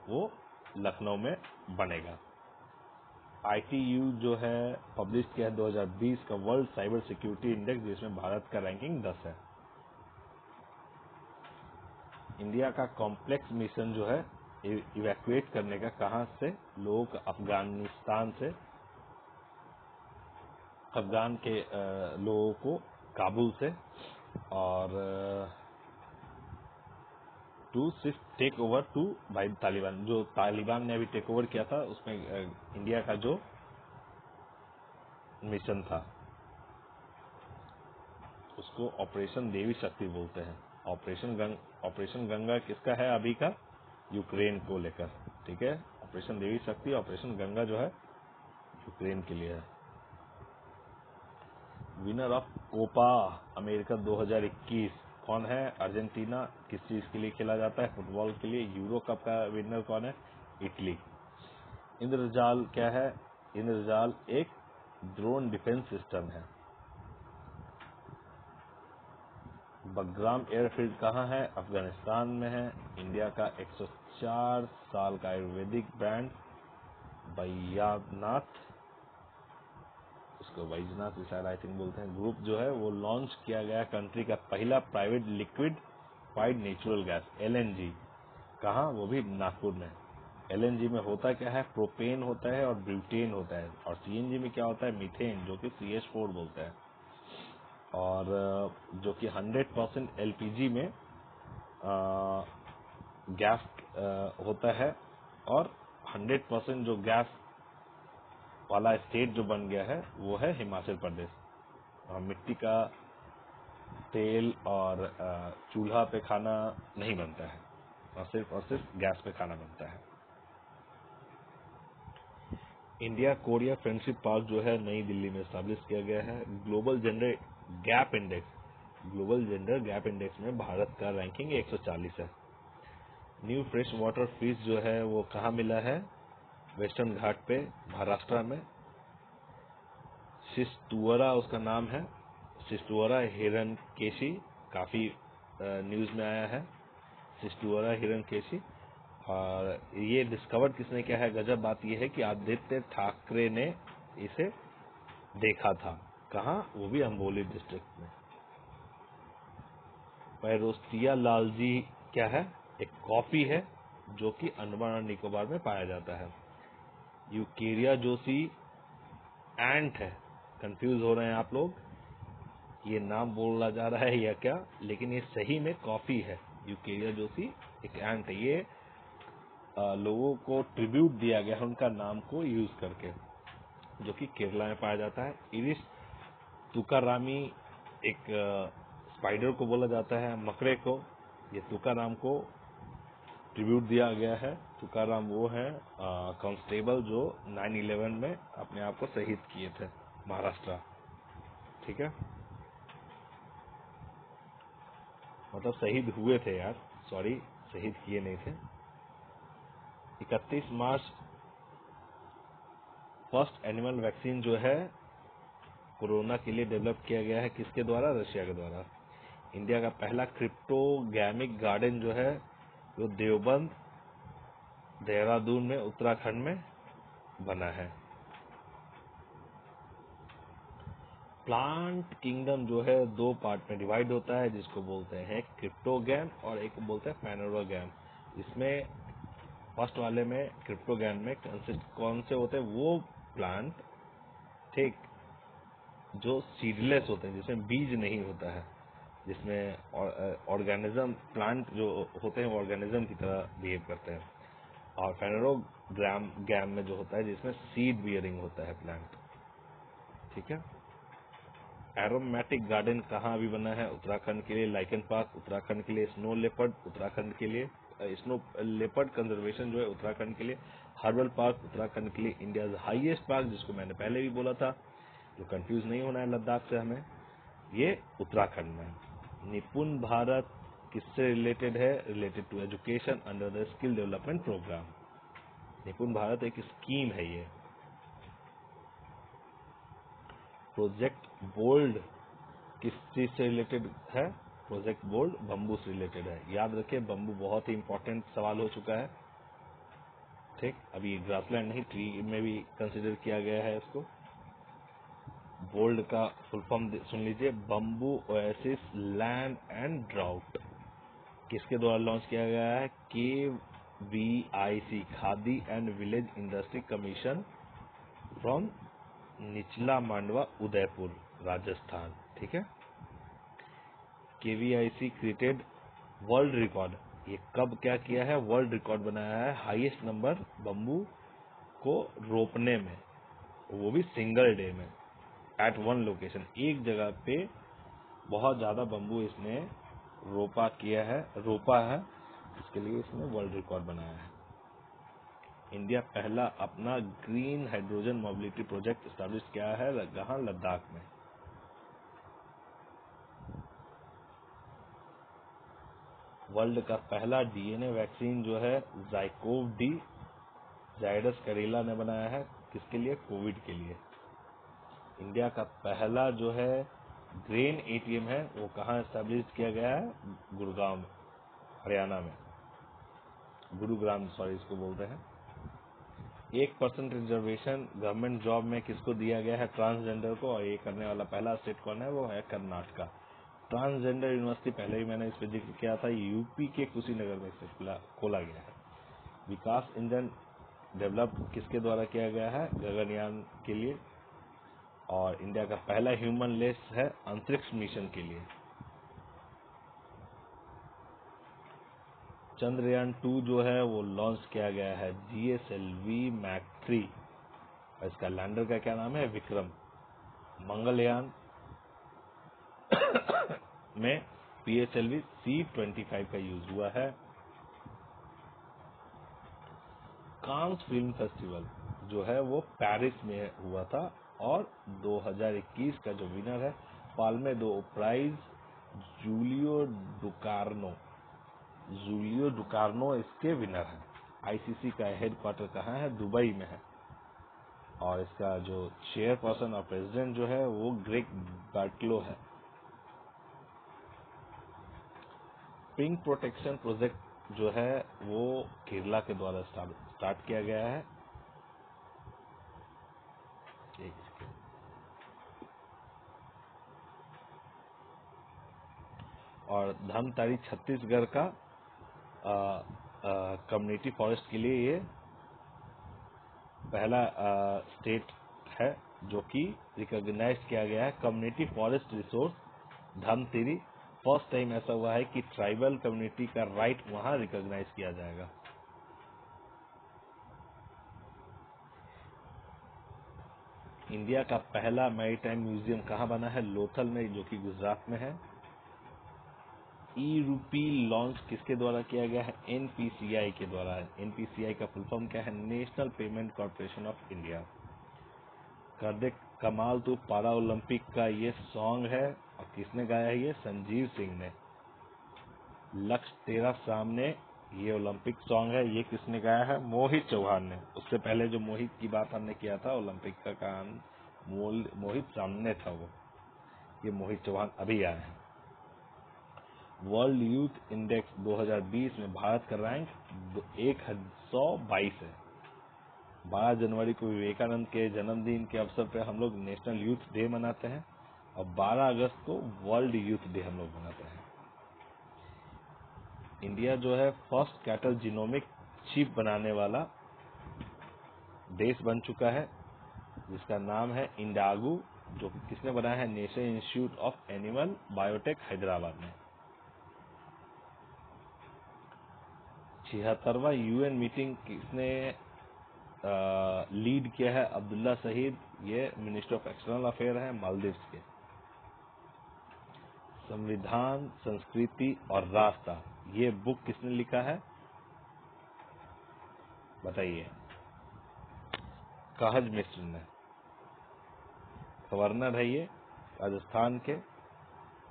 वो लखनऊ में बनेगा। आईटीयू जो है पब्लिश किया है 2020 का वर्ल्ड साइबर सिक्योरिटी इंडेक्स, जिसमें भारत का रैंकिंग 10 है। इंडिया का कॉम्प्लेक्स मिशन जो है इवैक्यूएट करने का, कहां से? लोग अफगानिस्तान से अफगान के लोगों को काबुल से, और टू सिर्फ take over to by Taliban. जो तालिबान ने अभी टेक ओवर किया था उसमें इंडिया का जो मिशन था उसको ऑपरेशन देवी शक्ति बोलते हैं। ऑपरेशन गंगा किसका है अभी का? यूक्रेन को लेकर, ठीक है। ऑपरेशन देवी शक्ति, ऑपरेशन गंगा जो है यूक्रेन के लिए है। विनर ऑफ कोपा अमेरिका 2021 कौन है? अर्जेंटीना। किस चीज के लिए खेला जाता है? फुटबॉल के लिए। यूरो कप का विनर कौन है? इटली। इंद्रजाल क्या है? इंद्रजाल एक ड्रोन डिफेंस सिस्टम है। बग्राम एयरफील्ड कहाँ है? अफगानिस्तान में है। इंडिया का 104 साल का आयुर्वेदिक ब्रांड बैजनाथ, उसको बैजनाथ शायद आई थिंक बोलते हैं, ग्रुप जो है वो लॉन्च किया गया कंट्री का पहला private liquid FIDE natural gas LNG. कहाँ? वो भी नागपुर में। एलएनजी में होता क्या है? प्रोपेन होता है और ब्यूटेन होता है, और सीएनजी में क्या होता है? मीथेन, जो कि CH4 बोलते हैं। और जो कि 100% एलपीजी में गैस होता है, और 100% जो गैस वाला स्टेट जो बन गया है वो है हिमाचल प्रदेश। मिट्टी का तेल और चूल्हा पे खाना नहीं बनता है, और सिर्फ गैस पे खाना बनता है। इंडिया कोरिया फ्रेंडशिप पार्क जो है नई दिल्ली में स्टैब्लिश किया गया है। ग्लोबल जेंडर गैप इंडेक्स में भारत का रैंकिंग 140 है। न्यू फ्रेश वाटर फिश जो है वो कहाँ मिला है? वेस्टर्न घाट पे, महाराष्ट्र में। शिस्तुअरा उसका नाम है, शिस्तुअरा हिरण्यकेशी, काफी न्यूज में आया है शिस्तुअरा हिरण्यकेशी। और ये डिस्कवर किसने किया है? गजब बात ये है कि आदित्य ठाकरे ने इसे देखा था। कहाँ? वो भी अम्बोली डिस्ट्रिक्ट में। पैरोस्टिया लालजी क्या है? एक कॉफी है जो कि अंडमान और निकोबार में पाया जाता है। यूकेरिया जोसी एंट है। कंफ्यूज हो रहे हैं आप लोग, ये नाम बोला जा रहा है या क्या, लेकिन ये सही में कॉफी है। यूकेरिया जोसी एक एंट है। ये लोगों को ट्रिब्यूट दिया गया है उनका नाम को यूज करके, जो कि केरला में पाया जाता है। इरिस तुकारामी एक स्पाइडर को बोला जाता है, मकड़े को। ये तुकाराम को ट्रिब्यूट दिया गया है। तुकाराम वो है कांस्टेबल जो 9/11 में अपने आप को शहीद किए थे, महाराष्ट्र, ठीक है। मतलब शहीद हुए थे यार, सॉरी, शहीद किए नहीं थे। 31 मार्च फर्स्ट एनिमल वैक्सीन जो है कोरोना के लिए डेवलप किया गया है। किसके द्वारा? रशिया के द्वारा। इंडिया का पहला क्रिप्टोगैमिक गार्डन जो है वो देवबंद, देहरादून में, उत्तराखंड में बना है। प्लांट किंगडम जो है 2 पार्ट में डिवाइड होता है, जिसको बोलते हैं क्रिप्टोगैम और एक बोलते हैं फेनोरोगैम। इसमें फर्स्ट वाले में क्रिप्टोगैम में कौन से होते हैं? वो प्लांट, ठीक, जो सीडलेस होते हैं, जिसमें बीज नहीं होता है, जिसमें ऑर्गेनिज्म, प्लांट जो होते हैं वो ऑर्गेनिज्म की तरह बिहेव करते हैं। और फेनोरोगैम में जो होता है जिसमें सीड बियरिंग होता है प्लांट, ठीक है। एरोमेटिक गार्डन कहाँ अभी बना है? उत्तराखंड के लिए लाइकन पार्क, उत्तराखंड के लिए स्नो लेपर्ड, उत्तराखंड के लिए स्नो लेपर्ड कंजर्वेशन जो है उत्तराखंड के लिए, हर्बल पार्क उत्तराखंड के लिए, इंडिया हाईएस्ट पार्क जिसको मैंने पहले भी बोला था, जो कंफ्यूज नहीं होना है लद्दाख से हमें, ये उत्तराखंड में। निपुण भारत किससे रिलेटेड है? Related to education under the skill development program. Nipun Bharat एक स्कीम है ये। प्रोजेक्ट बोल्ड किस चीज से रिलेटेड है? प्रोजेक्ट बोल्ड बम्बू से रिलेटेड है। याद रखिए, बम्बू बहुत ही इंपॉर्टेंट सवाल हो चुका है, ठीक। अभी ग्रासलैंड नहीं, ट्री में भी कंसिडर किया गया है इसको। बोल्ड का फुल फॉर्म सुन लीजिए, bamboo oasis land and drought. किसके द्वारा लॉन्च किया गया है? KVIC, khadi and village industry commission, from निचला मांडवा उदयपुर राजस्थान। ठीक है। KVIC क्रिएटेड वर्ल्ड रिकॉर्ड, ये कब क्या किया है, वर्ल्ड रिकॉर्ड बनाया है हाईएस्ट नंबर बम्बू को रोपने में, वो भी सिंगल डे में एट वन लोकेशन, एक जगह पे बहुत ज्यादा बम्बू इसने रोपा है, इसके लिए इसने वर्ल्ड रिकॉर्ड बनाया है। इंडिया पहला अपना green hydrogen mobility project establish किया है कहाँ, लद्दाख में। वर्ल्ड का पहला DNA वैक्सीन जो है ज़ाइकोव डी जायडस करेला ने बनाया है, किसके लिए, कोविड के लिए। इंडिया का पहला जो है ग्रेन ATM है वो कहाँ एस्टैब्लिश किया गया है, गुरुग्राम हरियाणा में, गुरुग्राम सॉरी इसको बोलते हैं। 1% रिजर्वेशन गवर्नमेंट जॉब में किसको दिया गया है, ट्रांसजेंडर को, और ये करने वाला पहला स्टेट कौन है, वो है कर्नाटका। ट्रांसजेंडर यूनिवर्सिटी पहले ही मैंने इस पर जिक्र किया था, यूपी के कुशीनगर में से खोला गया है। विकास इंजन डेवलप किसके द्वारा किया गया है, गगनयान के लिए। और इंडिया का पहला ह्यूमन लेस है अंतरिक्ष मिशन के लिए। चंद्रयान 2 जो है वो लॉन्च किया गया है GSLV मैक 3, और इसका लैंडर का क्या नाम है, विक्रम। मंगलयान में PSLV C-25 का यूज हुआ है। कांस फिल्म फेस्टिवल जो है वो पेरिस में हुआ था, और 2021 का जो विनर है पाल्मे दो प्राइज जूलियो डुकार्नो इसके विनर है। ICC का हेडक्वार्टर कहाँ है, दुबई में है, और इसका जो चेयरपर्सन और प्रेसिडेंट जो है वो ग्रेग बैटलो है। पिंक प्रोटेक्शन प्रोजेक्ट जो है वो केरला के द्वारा स्टार्ट किया गया है। और धमतारी छत्तीसगढ़ का कम्युनिटी फॉरेस्ट के लिए ये पहला स्टेट है जो कि रिकॉग्नाइज किया गया है। Community forest resource Dhamtari, first time ऐसा हुआ है कि ट्राइबल कम्युनिटी का राइट वहां रिकॉग्नाइज किया जाएगा। इंडिया का पहला मैरीटाइम म्यूजियम कहाँ बना है, लोथल में, जो कि गुजरात में है। ई-रूपी लॉन्च किसके द्वारा किया गया है, NPCI के द्वारा। NPCI का फुल फॉर्म क्या है, national payment corporation of India. कर दे कमाल तू पारा ओलंपिक का ये सॉन्ग है, और किसने गाया है, ये संजीव सिंह ने। लक्ष्य तेरा सामने ये ओलंपिक सॉन्ग है, ये किसने गाया है, मोहित चौहान ने। उससे पहले जो मोहित की बात हमने किया था ओलंपिक का काम, मोहित सामने था वो, ये मोहित चौहान अभी आए हैं। वर्ल्ड यूथ इंडेक्स 2020 में भारत का रैंक 122 है। 12 जनवरी को विवेकानंद के जन्मदिन के अवसर पर हम लोग नेशनल यूथ डे मनाते हैं, और 12 अगस्त को वर्ल्ड यूथ डे हम लोग मनाते हैं। इंडिया जो है फर्स्ट कैटल जीनोमिक चिप बनाने वाला देश बन चुका है, जिसका नाम है इंडागू, जो किसने बनाया है, national institute of animal biotech Hyderabad में। 76वां UN मीटिंग किसने लीड किया है, अब्दुल्ला शहीद, ये मिनिस्टर ऑफ एक्सटर्नल अफेयर है मालदीव्स के। संविधान, संस्कृति और रास्ता, ये बुक किसने लिखा है, बताइए, कहज मिश्र ने। गवर्नर है ये राजस्थान के,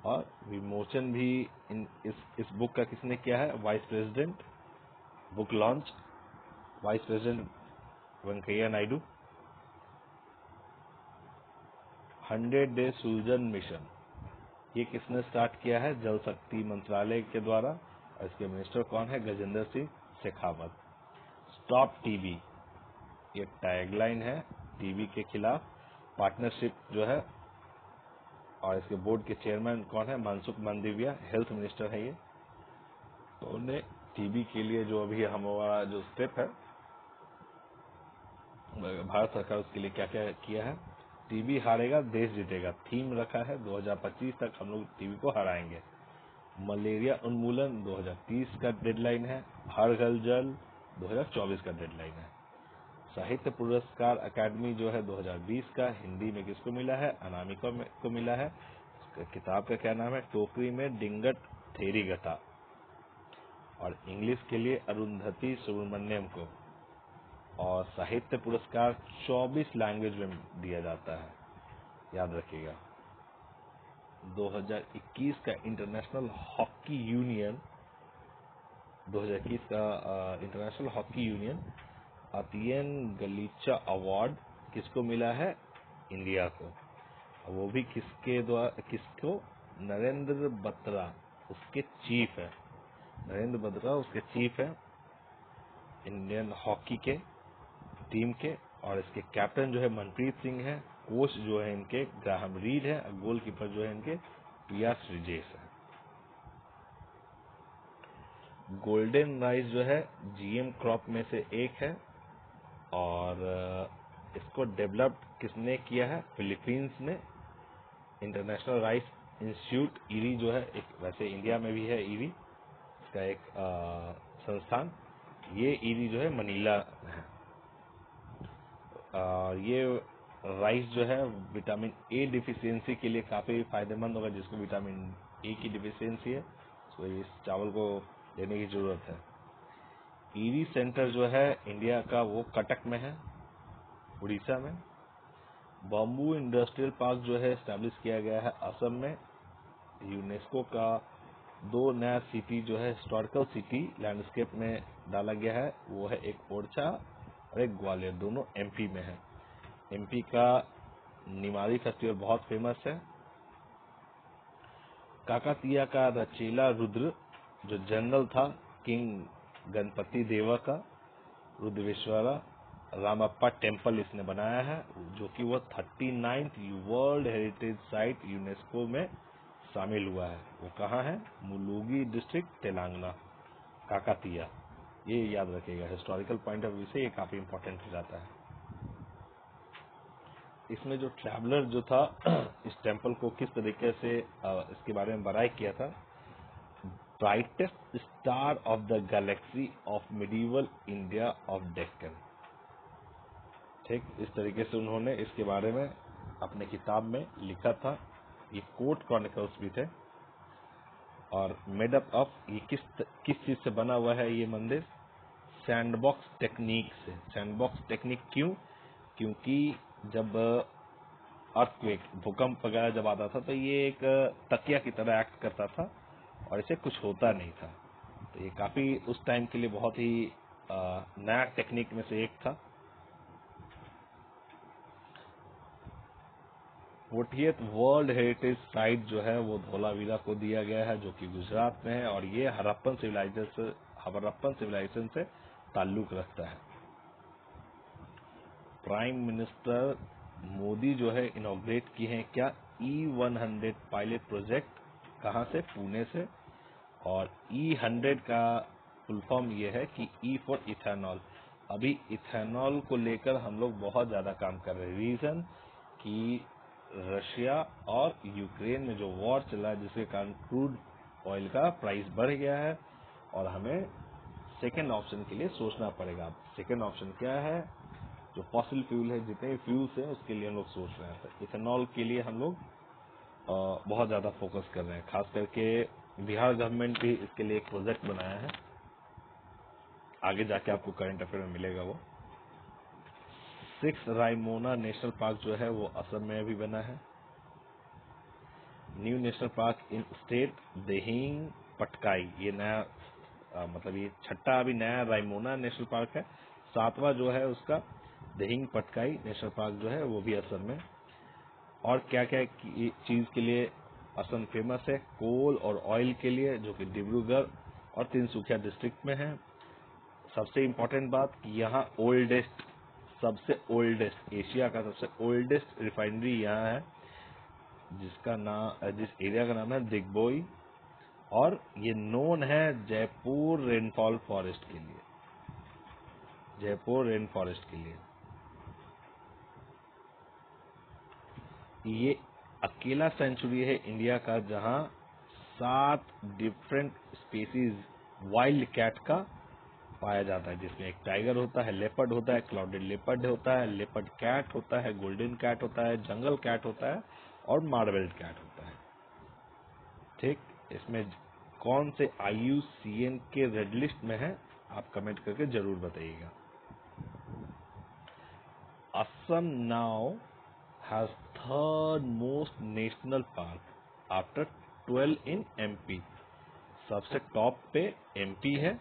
और विमोचन भी इस बुक का किसने किया है, vice president. Book launch vice president Venkaiah Naidu. 100 day सुजन मिशन, ये किसने स्टार्ट किया है, जल शक्ति मंत्रालय के द्वारा, और इसके मिनिस्टर कौन है, गजेंद्र सिंह शेखावत। स्टॉप टीबी, ये टैगलाइन है टीबी के खिलाफ। पार्टनरशिप जो है, और इसके बोर्ड के चेयरमैन कौन है, मनसुख मांडविया, हेल्थ मिनिस्टर है ये। तो उन्हें टीबी के लिए जो अभी हमारा जो स्टेप है भारत सरकार, उसके लिए क्या क्या किया है, टीबी हारेगा देश जीतेगा थीम रखा है। 2025 तक हम लोग टीबी को हराएंगे। मलेरिया उन्मूलन 2030 का डेडलाइन है। हर घर जल 2024 का डेडलाइन है। साहित्य पुरस्कार अकादमी जो है 2020 का हिंदी में किसको मिला है? अनामिका को मिला है। किताब का क्या नाम है? टोकरी में डिंगट थेरीगता। और इंग्लिश के लिए अरुंधति सुब्रमण्यम को। और साहित्य पुरस्कार 24 लैंग्वेज में दिया जाता है, याद रखिएगा। 2021 का इंटरनेशनल हॉकी यूनियन 2021 का इंटरनेशनल हॉकी यूनियन अतियन गलीचा अवार्ड किसको मिला है? इंडिया को। वो भी किसके द्वारा? किसको? नरेंद्र बत्रा उसके चीफ है। नरेंद्र बत्रा उसके चीफ है इंडियन हॉकी के टीम के। और इसके कैप्टन जो है मनप्रीत सिंह है। कोच जो है इनके ग्राहम रीड है। गोलकीपर जो है इनके पिया श्रीजेश है। गोल्डन राइस जो है जीएम क्रॉप में से एक है। और इसको डेवलप किसने किया है? फिलीपींस ने। इंटरनेशनल राइस इंस्टीट्यूट ईरी जो है एक, वैसे इंडिया में भी है ईरी, इसका एक संस्थान। ये ईरी जो है मनीला है। ये राइस जो है विटामिन ए डिफिशियंसी के लिए काफ़ी फायदेमंद होगा। जिसको विटामिन ए की डिफिशियंसी है तो इस चावल को लेने की ज़रूरत है। ईरी सेंटर जो है इंडिया का वो कटक में है, उड़ीसा में। बम्बू इंडस्ट्रियल पार्क जो है एस्टैब्लिश किया गया है असम में। यूनेस्को का 2 नया सिटी जो है हिस्टोरिकल सिटी लैंडस्केप में डाला गया है। वो है एक ओरछा और एक ग्वालियर, दोनों एमपी में है। एमपी का निमाड़ी फेस्टिवल बहुत फेमस है। काकातीया का रचेला रुद्र जो जनरल था किंग गणपति देवा का, रुद्रेश्वरा रामप्पा टेम्पल इसने बनाया है, जो कि वो 39th world heritage site UNESCO में शामिल हुआ है। वो कहाँ है? मुलुगु डिस्ट्रिक्ट, तेलंगाना। काकातीया, ये याद रखिएगा। हिस्टोरिकल पॉइंट ऑफ व्यू से ये काफी इंपॉर्टेंट हो जाता है। इसमें जो ट्रैवलर जो था इस टेम्पल को किस तरीके से इसके बारे में बड़ाई किया था। Brightest star of the Galaxy of medieval India of Deccan. ठीक इस तरीके से उन्होंने इसके बारे में अपने किताब में लिखा था। ये कोर्ट क्रॉनिकल्स भी थे। और मेड अप ऑफ, ये किस चीज से बना हुआ है ये मंदिर? सैंडबॉक्स टेक्निक से। सैंडबॉक्स टेक्निक क्यों? क्योंकि जब अर्थक्वेक, भूकंप वगैरह जब आता था तो ये एक तकिया की तरह एक्ट करता था और इसे कुछ होता नहीं था। तो ये काफी उस टाइम के लिए बहुत ही नया टेक्निक में से एक था। 40th वर्ल्ड हेरिटेज साइट जो है वो धोलावीरा को दिया गया है, जो कि गुजरात में है। और ये हड़प्पन सिविलाइजेशन से ताल्लुक रखता है। प्राइम मिनिस्टर मोदी जो है इनॉग्रेट किए हैं क्या? E100 pilot project. कहाँ से? पुणे से। और E100 का फुल फॉर्म ये है कि E फॉर इथेनॉल। अभी इथेनॉल को लेकर हम लोग बहुत ज्यादा काम कर रहे हैं। रीजन कि रशिया और यूक्रेन में जो वॉर चला है, जिसके कारण क्रूड ऑयल का प्राइस बढ़ गया है और हमें सेकेंड ऑप्शन के लिए सोचना पड़ेगा। सेकेंड ऑप्शन क्या है? जो फॉसिल फ्यूल है, जितने भी फ्यूल्स हैं उसके लिए हम लोग सोच रहे हैं। तो इथेनॉल के लिए हम लोग बहुत ज्यादा फोकस कर रहे हैं। खास करके बिहार गवर्नमेंट भी इसके लिए एक प्रोजेक्ट बनाया है। आगे जाके आपको करंट अफेयर में मिलेगा वो। 6 रायमोना नेशनल पार्क जो है वो असम में भी बना है। न्यू नेशनल पार्क इन स्टेट देहिंग पटकाई, ये नया मतलब ये छठा अभी नया रायमोना नेशनल पार्क है। 7वां जो है उसका देहिंग पटकाई नेशनल पार्क जो है वो भी असम में। और क्या क्या चीज के लिए असम फेमस है? कोल और ऑयल के लिए, जो कि डिब्रूगढ़ और तिनसुकिया डिस्ट्रिक्ट में है। सबसे इम्पोर्टेंट बात कि यहाँ सबसे ओल्डेस्ट एशिया का सबसे ओल्डेस्ट रिफाइनरी यहाँ है, जिस एरिया का नाम है दिग्बोई। और ये नोन है जयपुर रेन फॉरेस्ट के लिए। जयपुर रेन फॉरेस्ट के लिए। ये अकेला सेंचुरी है इंडिया का जहां 7 डिफरेंट स्पीसीज वाइल्ड कैट का पाया जाता है, जिसमें एक टाइगर होता है, लेपर्ड होता है, क्लाउडेड लेपर्ड होता है, लेपर्ड कैट होता है, गोल्डन कैट होता है, जंगल कैट होता है और मार्बल्ड कैट होता है। ठीक, इसमें कौन से IUCN के रेड लिस्ट में है, आप कमेंट करके जरूर बताइएगा। Assam now has third most national park after 12 in MP। सबसे टॉप पे MP है,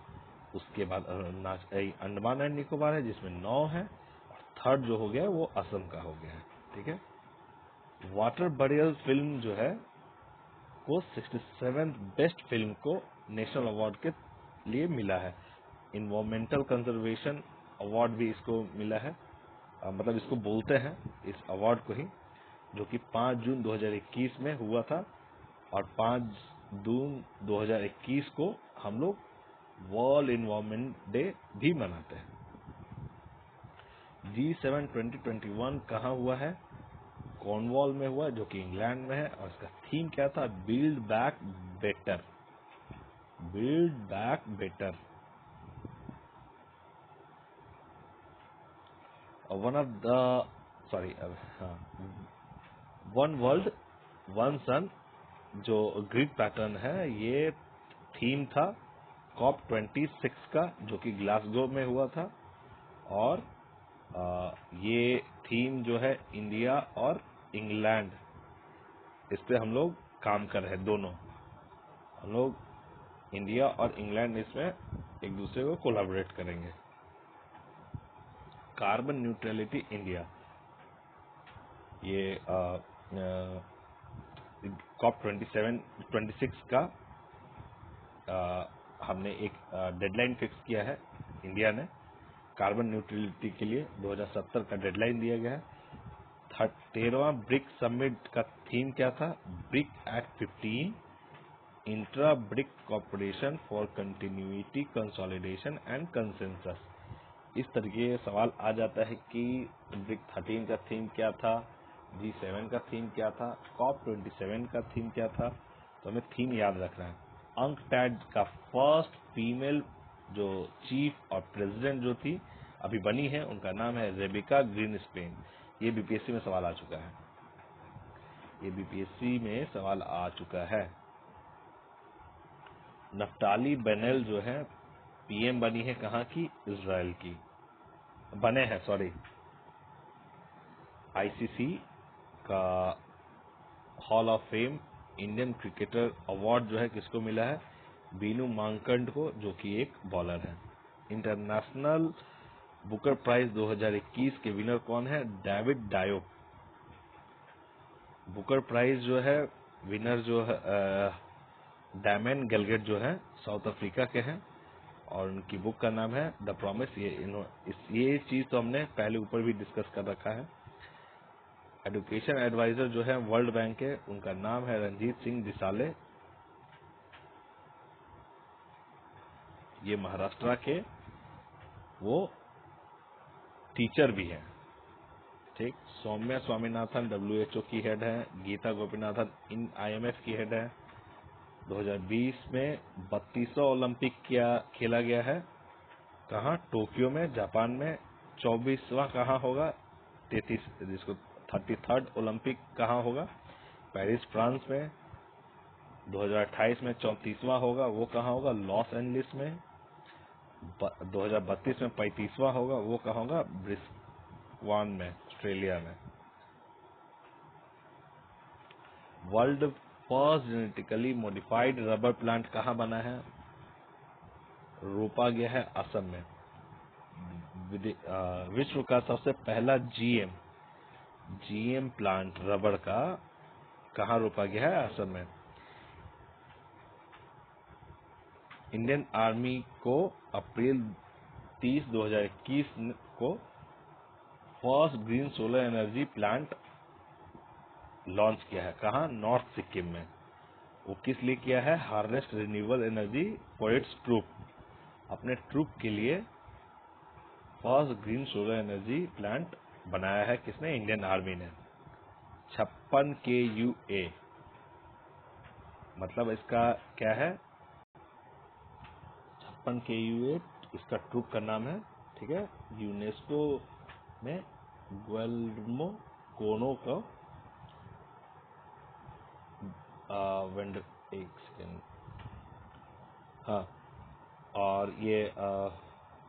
उसके बाद अंडमान एंड निकोबार है जिसमें 9 है, और थर्ड जो हो गया वो असम का हो गया है। ठीक है, वाटर बरियल फिल्म जो है को 67th बेस्ट फिल्म को नेशनल अवार्ड के लिए मिला है। इन्वायरमेंटल कंजर्वेशन अवार्ड भी इसको मिला है, मतलब इसको बोलते हैं इस अवार्ड को ही, जो कि 5 जून 2021 में हुआ था, और 5 जून 2021 को हम लोग वर्ल्ड इन्वायरमेंट डे भी मनाते हैं। G7 2021 कहाँ हुआ है? कॉर्नवॉल में हुआ, जो कि इंग्लैंड में है, और इसका थीम क्या था? Build back better. Build back better. One of the sorry one world one sun जो ग्रिड पैटर्न है, ये थीम था COP26 का, जो कि ग्लासगो में हुआ था, और ये थीम जो है इंडिया और इंग्लैंड, इस पे हम लोग काम कर रहे हैं। दोनों हम लोग इंडिया और इंग्लैंड इसमें एक दूसरे को कोलैबोरेट करेंगे। कार्बन न्यूट्रलिटी इंडिया, ये COP26 का हमने एक डेडलाइन फिक्स किया है। इंडिया ने कार्बन न्यूट्रलिटी के लिए 2070 का डेडलाइन दिया गया है। 13वां ब्रिक समिट का थीम क्या था? BRIC at 15, intra BRIC corporation for continuity, consolidation and consensus. इस तरीके के सवाल आ जाता है कि ब्रिक 13 का थीम क्या था, G7 का थीम क्या था, COP27 का थीम क्या था, तो हमें थीम याद रखना है। अंकटैड का फर्स्ट फीमेल जो चीफ और प्रेसिडेंट जो थी अभी बनी है, उनका नाम है रेबिका ग्रीनस्पेन। ये BPSC में सवाल आ चुका है, ये BPSC में सवाल आ चुका है। नफ्ताली बेनेल जो है PM बनी है कहाँ की? इजराइल की बने हैं, सॉरी। ICC का hall of fame Indian cricketer award जो है किसको मिला है? बीनू मांकंड को, जो कि एक बॉलर है। इंटरनेशनल बुकर प्राइज 2021 के विनर कौन है? डेविड डायोक। बुकर प्राइज जो है विनर जो है डैमन गेलगेट जो है साउथ अफ्रीका के हैं, और उनकी बुक का नाम है द प्रॉमिस। ये चीज तो हमने पहले ऊपर भी डिस्कस कर रखा है। एडुकेशन एडवाइजर जो है वर्ल्ड बैंक के, उनका नाम है रंजीत सिंह डिसाले। ये महाराष्ट्र के वो टीचर भी हैं। ठीक, सौम्या स्वामीनाथन WHO की हेड है। गीता गोपीनाथन इन IMF की हेड है। 2020 में 32वां ओलंपिक खेला गया है, कहाँ? टोक्यो में, जापान में। 24वां कहाँ होगा? 33rd ओलंपिक कहाँ होगा? पेरिस फ्रांस में। 2028 में 34वां होगा, वो कहाँ होगा? लॉस एंजलिस में। 2032 में 35वां होगा, वो कहाँ होगा? ब्रिस्बेन में, ऑस्ट्रेलिया में। World first genetically modified rubber plant कहाँ बना है? रोपा गया है असम में। विश्व का सबसे पहला GM प्लांट रबर का कहाँ रोपा गया है? असम में। इंडियन आर्मी को अप्रैल 30, 2021 को first green solar energy plant launch किया है, कहाँ? नॉर्थ सिक्किम में। वो किस लिए किया है? Harvest renewable energy for its troop. अपने ट्रूप के लिए first green solar energy plant बनाया है किसने? इंडियन आर्मी ने। 56 KUA, मतलब इसका क्या है, 56 KUA इसका ट्रूप का नाम है। ठीक है, यूनेस्को में गुएल्मो कोनो का वेंडर, एक सेकेंड, हाँ, और ये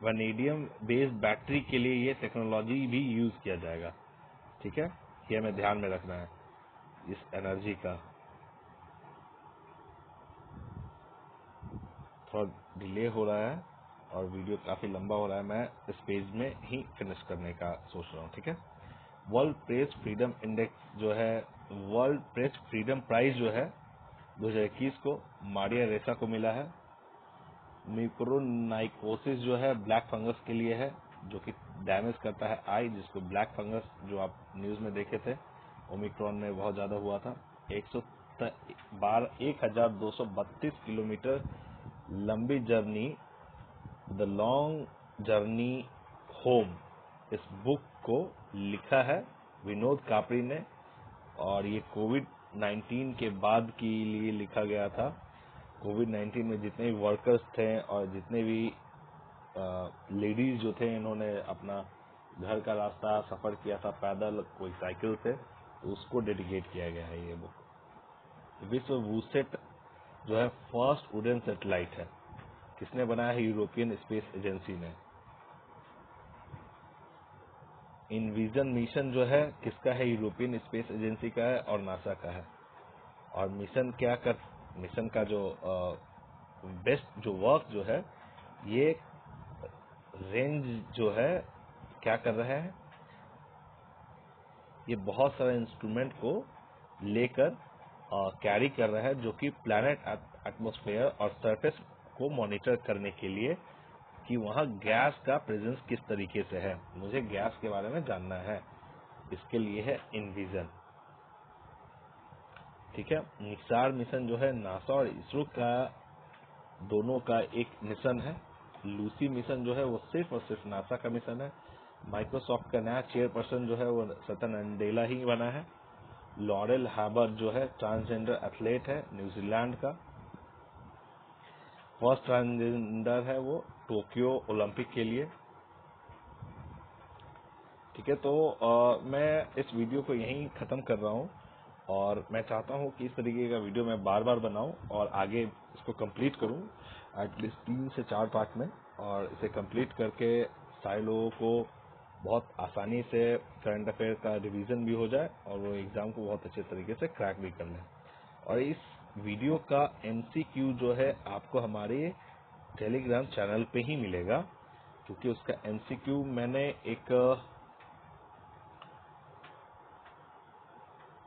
वनेडियम बेस्ड बैटरी के लिए ये टेक्नोलॉजी भी यूज किया जाएगा। ठीक है, ये हमें ध्यान में रखना है इस एनर्जी का। थोड़ा डिले हो रहा है और वीडियो काफी लंबा हो रहा है, मैं इस पेज में ही फिनिश करने का सोच रहा हूँ। ठीक है, वर्ल्ड प्रेस फ्रीडम इंडेक्स जो है, वर्ल्ड प्रेस फ्रीडम प्राइज जो है 2021 को मारिया रेसा को मिला है। म्यूकोरमाइकोसिस जो है ब्लैक फंगस के लिए है, जो कि डैमेज करता है आई, जिसको ब्लैक फंगस जो आप न्यूज में देखे थे ओमिक्रॉन में बहुत ज्यादा हुआ था। 1232 किलोमीटर लंबी journey, the long journey home, इस बुक को लिखा है विनोद कापड़ी ने, और ये कोविड-19 के बाद के लिए लिखा गया था। कोविड-19 में जितने भी वर्कर्स थे और जितने भी लेडीज जो थे, इन्होंने अपना घर का रास्ता सफर किया था पैदल, कोई साइकिल से, तो उसको डेडिकेट किया गया है ये बुक। विश्व वूसेट जो है फर्स्ट वुडन सैटेलाइट है, किसने बनाया है, यूरोपियन स्पेस एजेंसी ने। इनविजन मिशन जो है किसका है, यूरोपियन स्पेस एजेंसी का है और नासा का है। और मिशन का जो बेस्ट जो वर्क जो है, ये रेंज जो है क्या कर रहा है, ये बहुत सारे इंस्ट्रूमेंट को लेकर कैरी कर रहा है, जो कि प्लैनेट एटमॉस्फेयर और सरफेस को मॉनिटर करने के लिए कि वहाँ गैस का प्रेजेंस किस तरीके से है। मुझे गैस के बारे में जानना है, इसके लिए है इनविजन। ठीक है, निक्सार मिशन जो है नासा और इसरो का दोनों का एक मिशन है। लूसी मिशन जो है वो सिर्फ और सिर्फ नासा का मिशन है। माइक्रोसॉफ्ट का नया चेयरपर्सन जो है वो सतन अंडेला ही बना है। लॉरेल हैबर जो है ट्रांसजेंडर एथलीट है, न्यूजीलैंड का फर्स्ट ट्रांसजेंडर है वो, टोक्यो ओलंपिक के लिए। ठीक है, तो मैं इस वीडियो को यहीं खत्म कर रहा हूँ, और मैं चाहता हूँ कि इस तरीके का वीडियो मैं बार बार बनाऊं और आगे इसको कंप्लीट करूं एटलीस्ट 3 से 4 पार्ट में, और इसे कंप्लीट करके सारे लोगों को बहुत आसानी से करंट अफेयर का रिवीजन भी हो जाए और वो एग्जाम को बहुत अच्छे तरीके से क्रैक भी कर लें। और इस वीडियो का MCQ जो है आपको हमारे टेलीग्राम चैनल पे ही मिलेगा, क्योंकि उसका MCQ मैंने एक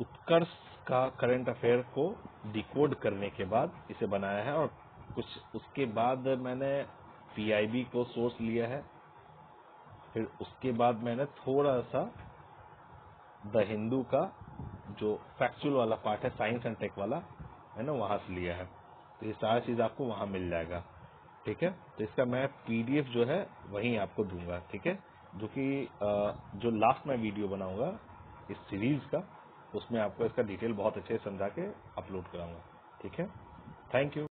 उत्कर्ष का करंट अफेयर को डिकोड करने के बाद इसे बनाया है, और कुछ उसके बाद मैंने PIB को सोर्स लिया है, फिर उसके बाद मैंने थोड़ा सा द हिंदू का जो फैक्चुअल वाला पार्ट है, साइंस एंड टेक वाला, मैंने वहां से लिया है। तो ये सारा चीज आपको वहां मिल जाएगा। ठीक है, तो इसका मैं PDF जो है वहीं आपको दूंगा। ठीक है, जो कि जो लास्ट में वीडियो बनाऊंगा इस सीरीज का, उसमें आपको इसका डिटेल बहुत अच्छे से समझा के अपलोड कराऊंगा। ठीक है, थैंक यू।